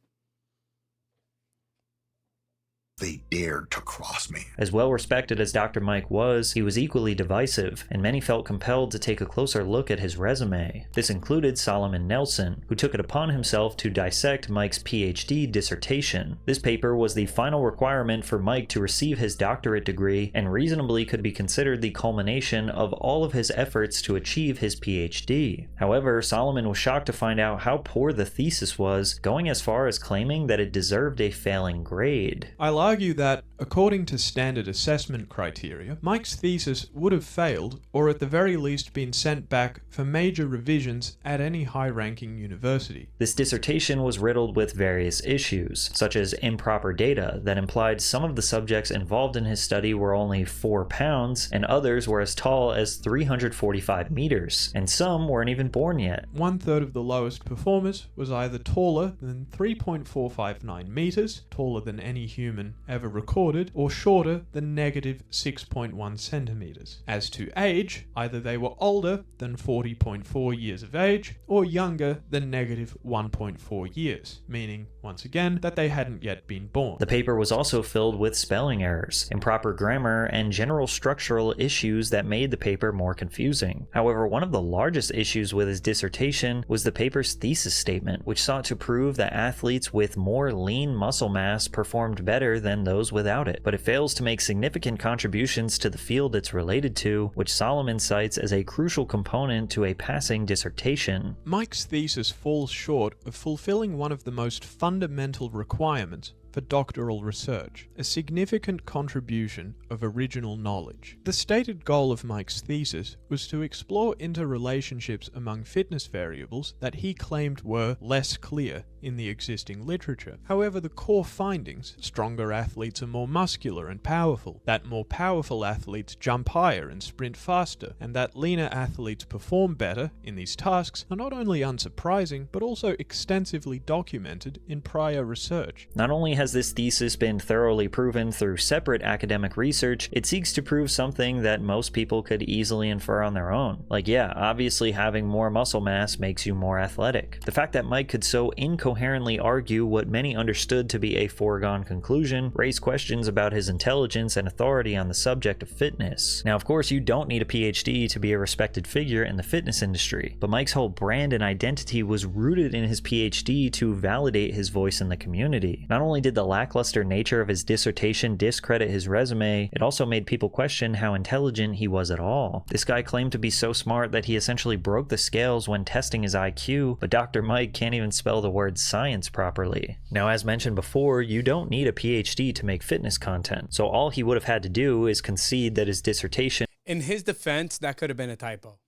They dared to cross me. As well respected as Dr. Mike was, he was equally divisive, and many felt compelled to take a closer look at his resume. This included Solomon Nelson, who took it upon himself to dissect Mike's PhD dissertation. This paper was the final requirement for Mike to receive his doctorate degree, and reasonably could be considered the culmination of all of his efforts to achieve his PhD. However, Solomon was shocked to find out how poor the thesis was, going as far as claiming that it deserved a failing grade. I'll argue that, according to standard assessment criteria, Mike's thesis would have failed, or at the very least been sent back for major revisions at any high-ranking university. This dissertation was riddled with various issues, such as improper data that implied some of the subjects involved in his study were only 4 pounds, and others were as tall as 345 meters, and some weren't even born yet. 1/3 of the lowest performers was either taller than 3.459 meters, taller than any human ever recorded, or shorter than -6.1 centimeters. As to age, either they were older than 40.4 years of age, or younger than -1.4 years, meaning, once again, that they hadn't yet been born. The paper was also filled with spelling errors, improper grammar, and general structural issues that made the paper more confusing. However, one of the largest issues with his dissertation was the paper's thesis statement, which sought to prove that athletes with more lean muscle mass performed better than those without it, but it fails to make significant contributions to the field it's related to, which Solomon cites as a crucial component to a passing dissertation. Mike's thesis falls short of fulfilling one of the most fundamental requirements for doctoral research, a significant contribution of original knowledge. The stated goal of Mike's thesis was to explore interrelationships among fitness variables that he claimed were less clear in the existing literature. However, the core findings, stronger athletes are more muscular and powerful, that more powerful athletes jump higher and sprint faster, and that leaner athletes perform better in these tasks, are not only unsurprising, but also extensively documented in prior research. Not only has this thesis been thoroughly proven through separate academic research, it seeks to prove something that most people could easily infer on their own. Like, yeah, obviously having more muscle mass makes you more athletic. The fact that Mike could so incoherently incoherently argue what many understood to be a foregone conclusion, raise questions about his intelligence and authority on the subject of fitness. Now, of course, you don't need a PhD to be a respected figure in the fitness industry, but Mike's whole brand and identity was rooted in his PhD to validate his voice in the community. Not only did the lackluster nature of his dissertation discredit his resume, it also made people question how intelligent he was at all. This guy claimed to be so smart that he essentially broke the scales when testing his IQ, but Dr. Mike can't even spell the word science properly. Now, as mentioned before, you don't need a PhD to make fitness content, so all he would have had to do is concede that his dissertation— In his defense, that could have been a typo.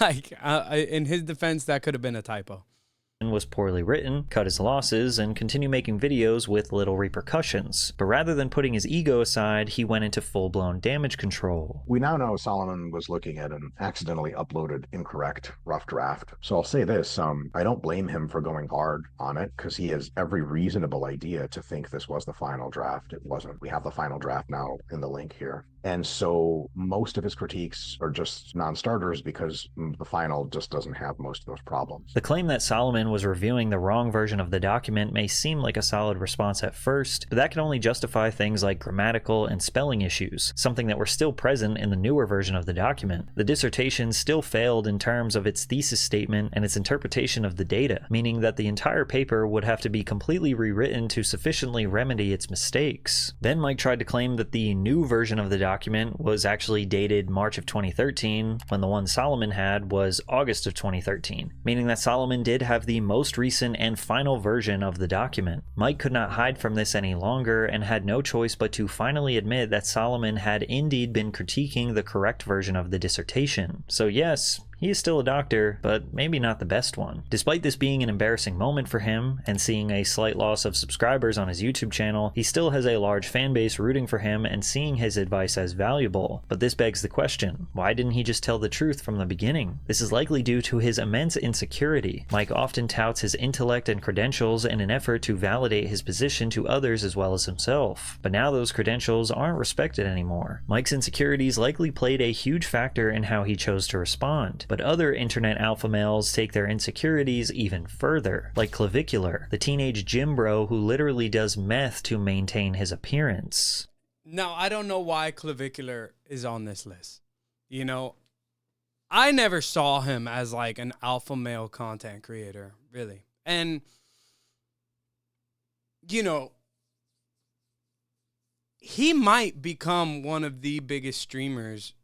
In his defense, that could have been a typo. was poorly written, cut his losses, and continue making videos with little repercussions. But rather than putting his ego aside, he went into full-blown damage control. We now know Solomon was looking at an accidentally uploaded incorrect rough draft. So I'll say this, I don't blame him for going hard on it, because he has every reasonable idea to think this was the final draft. It wasn't. We have the final draft now in the link here. And so most of his critiques are just non-starters because the final just doesn't have most of those problems. The claim that Solomon was reviewing the wrong version of the document may seem like a solid response at first, but that can only justify things like grammatical and spelling issues, something that were still present in the newer version of the document. The dissertation still failed in terms of its thesis statement and its interpretation of the data, meaning that the entire paper would have to be completely rewritten to sufficiently remedy its mistakes. Then Mike tried to claim that the new version of the document was actually dated March of 2013, when the one Solomon had was August of 2013, meaning that Solomon did have the most recent and final version of the document. Mike could not hide from this any longer and had no choice but to finally admit that Solomon had indeed been critiquing the correct version of the dissertation. So yes, he is still a doctor, but maybe not the best one. Despite this being an embarrassing moment for him, and seeing a slight loss of subscribers on his YouTube channel, he still has a large fan base rooting for him and seeing his advice as valuable. But this begs the question, why didn't he just tell the truth from the beginning? This is likely due to his immense insecurity. Mike often touts his intellect and credentials in an effort to validate his position to others as well as himself. But now those credentials aren't respected anymore. Mike's insecurities likely played a huge factor in how he chose to respond. But other internet alpha males take their insecurities even further, like Clavicular, the teenage gym bro who literally does meth to maintain his appearance. Now, I don't know why Clavicular is on this list. You know, I never saw him as like an alpha male content creator, really. And, you know, he might become one of the biggest streamers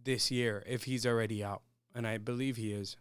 this year if he's already out, and I believe he is.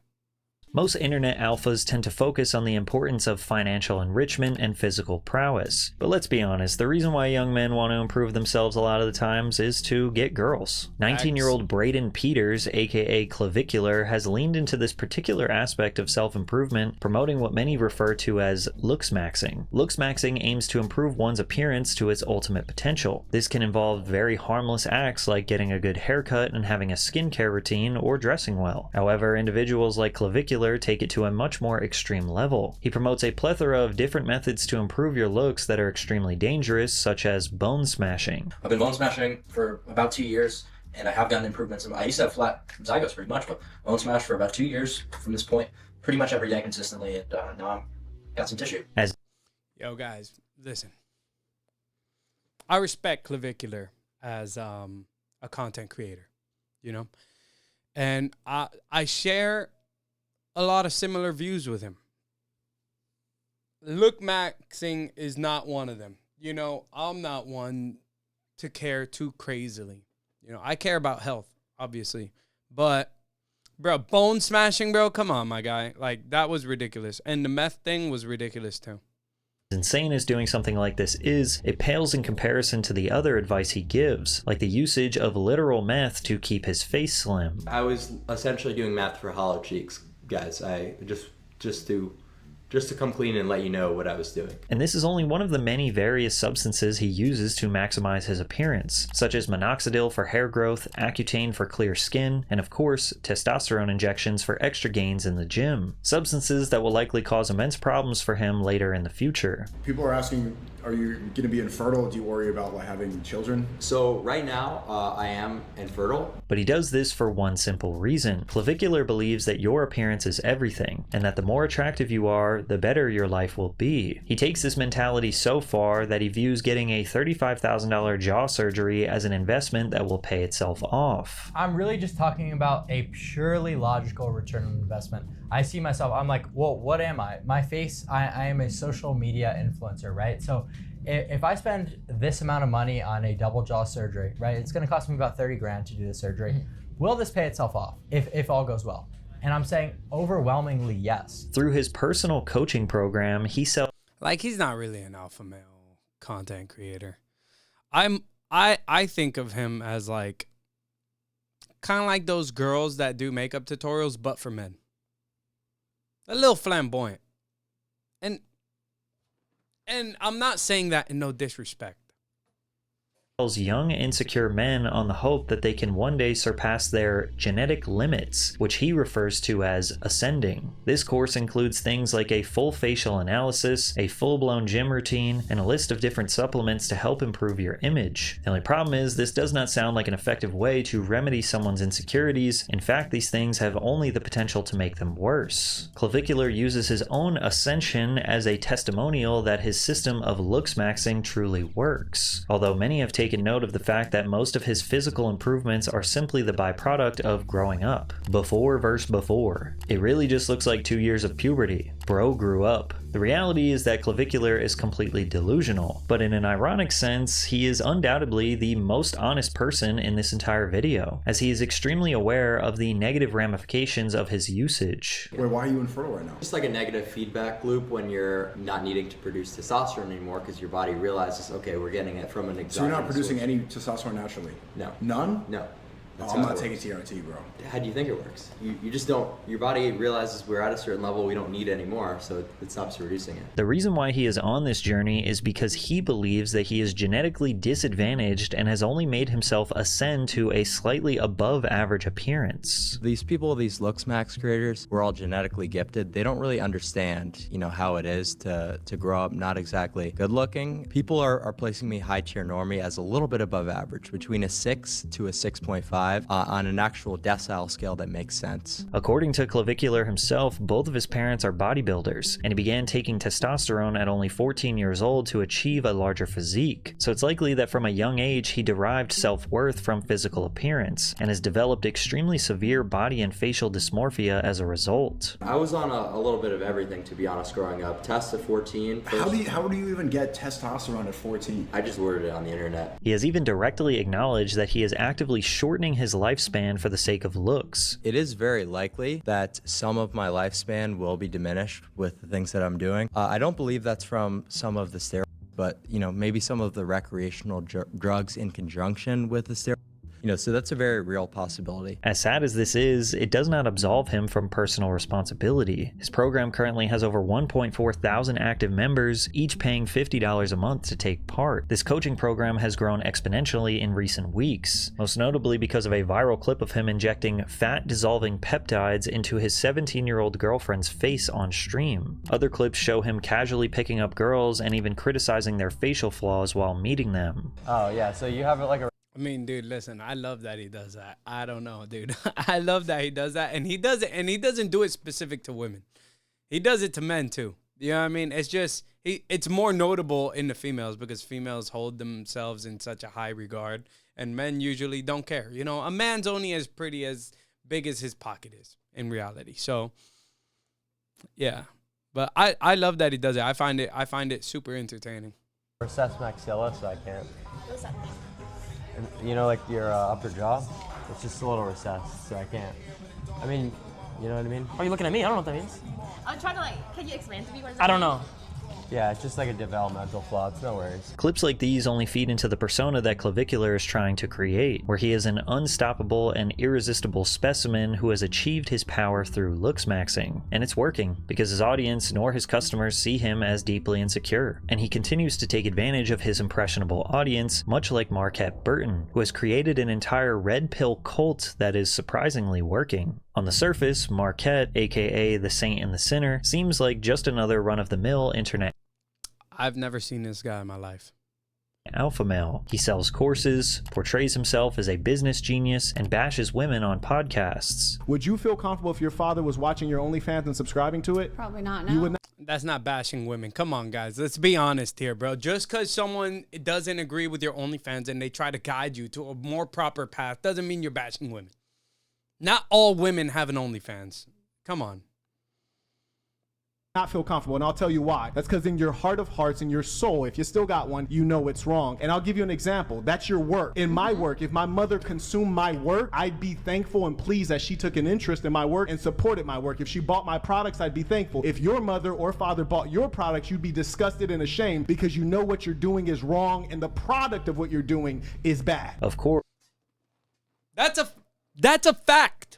Most internet alphas tend to focus on the importance of financial enrichment and physical prowess. But let's be honest, the reason why young men want to improve themselves a lot of the times is to get girls. 19-year-old Braden Peters, aka Clavicular, has leaned into this particular aspect of self-improvement, promoting what many refer to as looks maxing. Looks maxing aims to improve one's appearance to its ultimate potential. This can involve very harmless acts like getting a good haircut and having a skincare routine or dressing well. However, individuals like Clavicular take it to a much more extreme level. He promotes a plethora of different methods to improve your looks that are extremely dangerous, such as bone smashing. I've been bone smashing for about 2 years, and I have gotten improvements. I used to have flat zygotes pretty much, but bone smash for about 2 years from this point, pretty much every day consistently, and now I've got some tissue. Yo, guys, listen. I respect Clavicular as a content creator, you know? And I share a lot of similar views with him. Look maxing is not one of them. You know, I'm not one to care too crazily. You know, I care about health, obviously. But, bro, bone smashing, bro, come on, my guy. Like, that was ridiculous. And the meth thing was ridiculous, too. As insane as doing something like this is, it pales in comparison to the other advice he gives, like the usage of literal meth to keep his face slim. I was essentially doing meth for hollow cheeks, guys. I just to come clean and let you know what I was doing. And this is only one of the many various substances he uses to maximize his appearance, such as minoxidil for hair growth, Accutane for clear skin, and of course, testosterone injections for extra gains in the gym. Substances that will likely cause immense problems for him later in the future. People are asking Are you going to be infertile? Do you worry about like having children? So right now, I am infertile. But he does this for one simple reason. Clavicular believes that your appearance is everything, and that the more attractive you are, the better your life will be. He takes this mentality so far that he views getting a $35,000 jaw surgery as an investment that will pay itself off. I'm really just talking about a purely logical return on investment. I see myself, I'm like, well, what am I? My face, I am a social media influencer, right? So if I spend this amount of money on a double jaw surgery, right, it's gonna cost me about 30 grand to do the surgery. Will this pay itself off if all goes well? And I'm saying overwhelmingly yes. Through his personal coaching program, he sells... Like, he's not really an alpha male content creator. I think of him as like, kind of like those girls that do makeup tutorials, but for men. A little flamboyant. And I'm not saying that in no disrespect. Young, insecure men on the hope that they can one day surpass their genetic limits, which he refers to as ascending. This course includes things like a full facial analysis, a full-blown gym routine, and a list of different supplements to help improve your image. The only problem is this does not sound like an effective way to remedy someone's insecurities. In fact, these things have only the potential to make them worse. Clavicular uses his own ascension as a testimonial that his system of looks maxing truly works, although many have taken note of the fact that most of his physical improvements are simply the byproduct of growing up. Before versus before. It really just looks like 2 years of puberty. Bro grew up. The reality is that Clavicular is completely delusional, but in an ironic sense, he is undoubtedly the most honest person in this entire video, as he is extremely aware of the negative ramifications of his usage. Wait, why are you infertile right now? Just like a negative feedback loop when you're not needing to produce testosterone anymore because your body realizes, okay, we're getting it from an exogenous So you're not producing source. any testosterone naturally? No. None? No. Oh, I'm not taking TRT, bro. How do you think it works? You just don't, your body realizes we're at a certain level we don't need anymore, so it stops producing it. The reason why he is on this journey is because he believes that he is genetically disadvantaged and has only made himself ascend to a slightly above average appearance. These people, these looks max creators, we're all genetically gifted. They don't really understand, how it is to grow up not exactly good looking. People are placing me high tier normie as a little bit above average, between a 6 to a 6.5. On an actual decile scale that makes sense. According to Clavicular himself, both of his parents are bodybuilders, and he began taking testosterone at only 14 years old to achieve a larger physique. So it's likely that from a young age he derived self-worth from physical appearance, and has developed extremely severe body and facial dysmorphia as a result. I was on a little bit of everything, to be honest, growing up. Test at 14. How do you even get testosterone at 14? I just ordered it on the internet. He has even directly acknowledged that he is actively shortening his lifespan for the sake of looks. It is very likely that some of my lifespan will be diminished with the things that I'm doing. I don't believe that's from some of the steroids, but maybe some of the recreational drugs in conjunction with the steroids. So that's a very real possibility. As sad as this is, it does not absolve him from personal responsibility. His program currently has over 1.4 thousand active members, each paying $50 a month to take part. This coaching program has grown exponentially in recent weeks, most notably because of a viral clip of him injecting fat-dissolving peptides into his 17-year-old girlfriend's face on stream. Other clips show him casually picking up girls and even criticizing their facial flaws while meeting them. Oh yeah, so you have it like a... I mean, dude, listen, I love that he does that. I don't know, dude. I love that he does that. And he does it, and he doesn't do it specific to women. He does it to men, too. You know what I mean? It's just, it's more notable in the females because females hold themselves in such a high regard, and men usually don't care. A man's only as big as his pocket is in reality. So, yeah. But I love that he does it. I find it super entertaining. Recessed maxilla, so I can't. What's that? Like your upper jaw, it's just a little recessed, so I can't. I mean, you know what I mean? Why are you looking at me? I don't know what that means. I'm trying to can you explain to me what I don't know. Yeah, it's just like a developmental flaw. It's no worries. Clips like these only feed into the persona that Clavicular is trying to create, where he is an unstoppable and irresistible specimen who has achieved his power through looks maxing. And it's working, because his audience nor his customers see him as deeply insecure. And he continues to take advantage of his impressionable audience, much like Marquette Burton, who has created an entire red pill cult that is surprisingly working. On the surface, Marquette, aka the Saint and the Sinner, seems like just another run-of-the-mill internet. I've never seen this guy in my life. Alpha male. He sells courses, portrays himself as a business genius, and bashes women on podcasts. Would you feel comfortable if your father was watching your OnlyFans and subscribing to it? Probably not, no. You would not. That's not bashing women. Come on, guys. Let's be honest here, bro. Just because someone doesn't agree with your OnlyFans and they try to guide you to a more proper path doesn't mean you're bashing women. Not all women have an OnlyFans. Come on. Not feel comfortable, and I'll tell you why. That's because in your heart of hearts, in your soul, if you still got one, you know it's wrong. And I'll give you an example. That's your work. In my work, if my mother consumed my work, I'd be thankful and pleased that she took an interest in my work and supported my work. If she bought my products, I'd be thankful. If your mother or father bought your products, you'd be disgusted and ashamed because you know what you're doing is wrong and the product of what you're doing is bad. Of course. That's a fact.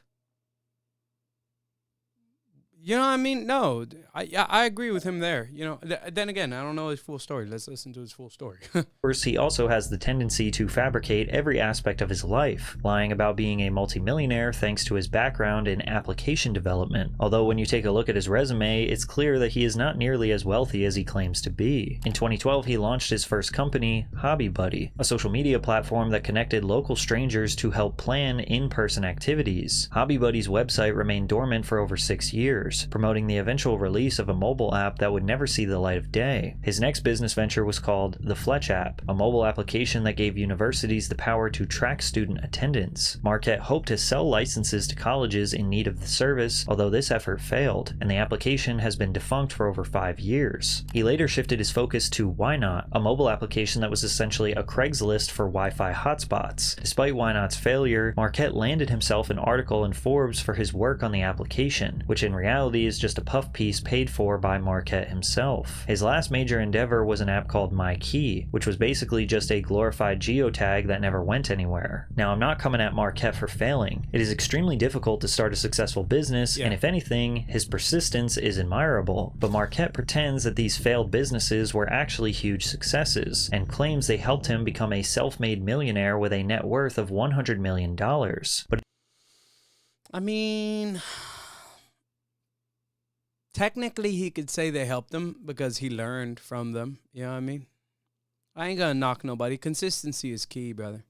You know what I mean? No, I agree with him there. You know, then again, I don't know his full story. Let's listen to his full story. Of course, he also has the tendency to fabricate every aspect of his life, lying about being a multimillionaire thanks to his background in application development. Although when you take a look at his resume, it's clear that he is not nearly as wealthy as he claims to be. In 2012, he launched his first company, Hobby Buddy, a social media platform that connected local strangers to help plan in-person activities. Hobby Buddy's website remained dormant for over 6 years, promoting the eventual release of a mobile app that would never see the light of day. His next business venture was called the Fletch app, a mobile application that gave universities the power to track student attendance. Marquette hoped to sell licenses to colleges in need of the service, although this effort failed, and the application has been defunct for over 5 years. He later shifted his focus to Why Not, a mobile application that was essentially a Craigslist for Wi-Fi hotspots. Despite Why Not's failure, Marquette landed himself an article in Forbes for his work on the application, which in reality is just a puff piece paid for by Marquette himself. His last major endeavor was an app called My Key, which was basically just a glorified geotag that never went anywhere. Now, I'm not coming at Marquette for failing. It is extremely difficult to start a successful business, and if anything, his persistence is admirable. But Marquette pretends that these failed businesses were actually huge successes, and claims they helped him become a self-made millionaire with a net worth of $100 million. But I mean, technically, he could say they helped him because he learned from them. You know what I mean? I ain't gonna knock nobody. Consistency is key, brother.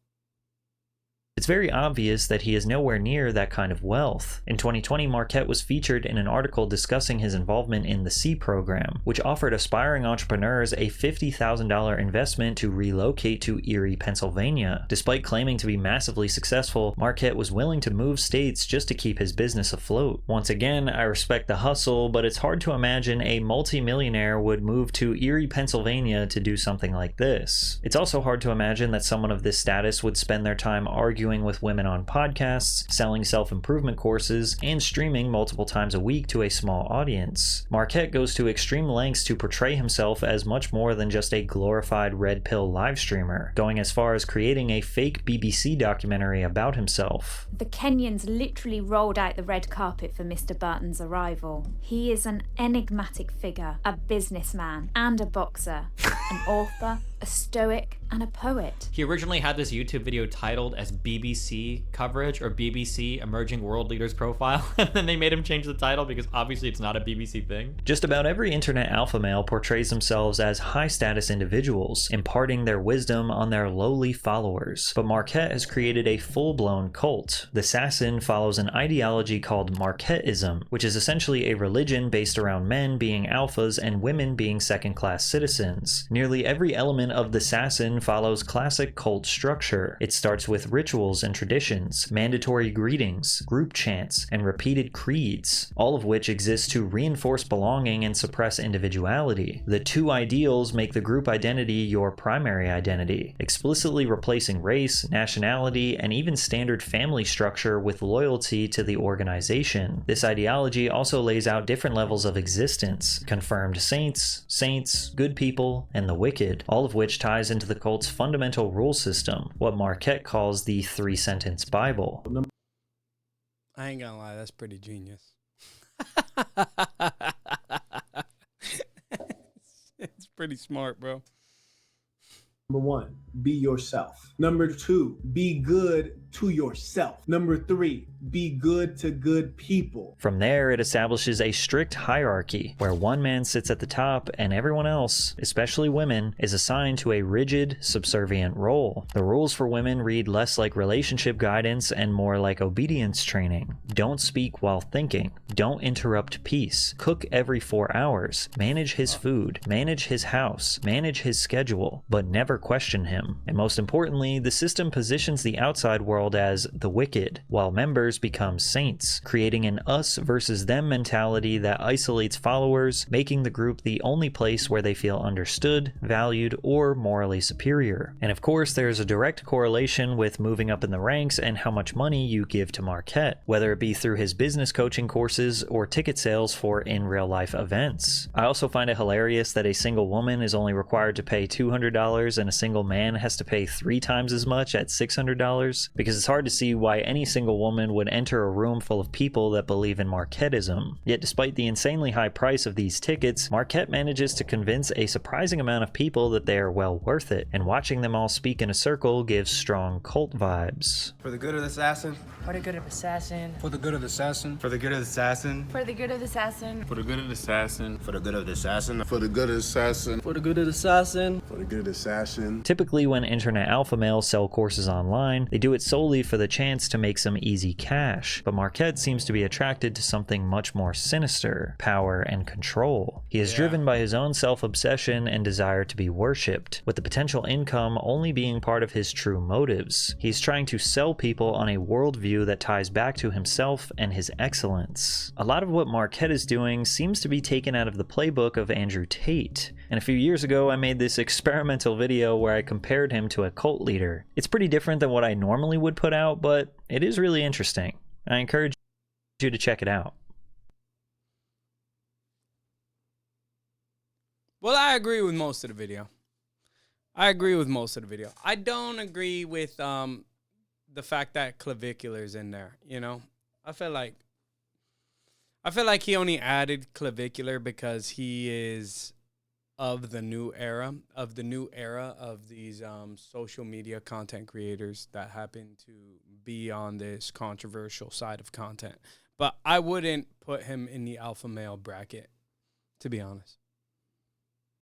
it's very obvious that he is nowhere near that kind of wealth. In 2020, Marquette was featured in an article discussing his involvement in the SEA program, which offered aspiring entrepreneurs a $50,000 investment to relocate to Erie, Pennsylvania. Despite claiming to be massively successful, Marquette was willing to move states just to keep his business afloat. Once again, I respect the hustle, but it's hard to imagine a multi-millionaire would move to Erie, Pennsylvania to do something like this. It's also hard to imagine that someone of this status would spend their time arguing with women on podcasts, selling self-improvement courses, and streaming multiple times a week to a small audience. Marquette goes to extreme lengths to portray himself as much more than just a glorified red pill live streamer, going as far as creating a fake BBC documentary about himself. The Kenyans literally rolled out the red carpet for Mr. Burton's arrival. He is an enigmatic figure, a businessman and a boxer, an author, a stoic, and a poet. He originally had this YouTube video titled as BBC coverage or BBC Emerging World Leaders Profile, and then they made him change the title because obviously it's not a BBC thing. Just about every internet alpha male portrays themselves as high-status individuals, imparting their wisdom on their lowly followers. But Marquette has created a full-blown cult. The Assassin follows an ideology called Marquetteism, which is essentially a religion based around men being alphas and women being second-class citizens. Nearly every element of the Assassin follows classic cult structure. It starts with rituals and traditions, mandatory greetings, group chants, and repeated creeds, all of which exist to reinforce belonging and suppress individuality. The two ideals make the group identity your primary identity, explicitly replacing race, nationality, and even standard family structure with loyalty to the organization. This ideology also lays out different levels of existence: confirmed saints, good people, and the wicked, all of which ties into the cult's fundamental rule system, what Marquette calls the three-sentence Bible. I ain't gonna lie, that's pretty genius. It's pretty smart, bro. Number one, be yourself. Number 2, be good to yourself. Number 3, be good to good people. From there, it establishes a strict hierarchy where one man sits at the top and everyone else, especially women, is assigned to a rigid, subservient role. The rules for women read less like relationship guidance and more like obedience training. Don't speak while thinking. Don't interrupt peace. Cook every 4 hours. Manage his food. Manage his house. Manage his schedule, but never question him. And most importantly, the system positions the outside world as the wicked, while members become saints, creating an us versus them mentality that isolates followers, making the group the only place where they feel understood, valued, or morally superior. And of course, there's a direct correlation with moving up in the ranks and how much money you give to Marquette, whether it be through his business coaching courses or ticket sales for in real life events. I also find it hilarious that a single woman is only required to pay $200 and a single man has to pay 3 times as much at $600, because it's hard to see why any single woman would enter a room full of people that believe in Marquettism. Yet despite the insanely high price of these tickets, Marquette manages to convince a surprising amount of people that they are well worth it, and watching them all speak in a circle gives strong cult vibes. For the good of the assassin. For the good of assassin. For the good of the assassin. For the good of the assassin. For the good of the assassin. For the good of the assassin. For the good of the assassin. For the good of the assassin. For the good of the assassin. For the good of the assassin. Typically when internet alpha males sell courses online, they do it solely for the chance to make some easy cash, but Marquette seems to be attracted to something much more sinister: power and control. He is driven by his own self-obsession and desire to be worshipped, with the potential income only being part of his true motives. He's trying to sell people on a worldview that ties back to himself and his excellence. A lot of what Marquette is doing seems to be taken out of the playbook of Andrew Tate, and a few years ago I made this experimental video where I compared him to a cult leader. It's pretty different than what I normally would put out, but it is really interesting. I encourage you to check it out. Well, I agree with most of the video. I don't agree with the fact that clavicular's in there, you know? I feel like he only added clavicular because he is of the new era of these social media content creators that happen to be on this controversial side of content. But I wouldn't put him in the alpha male bracket, to be honest.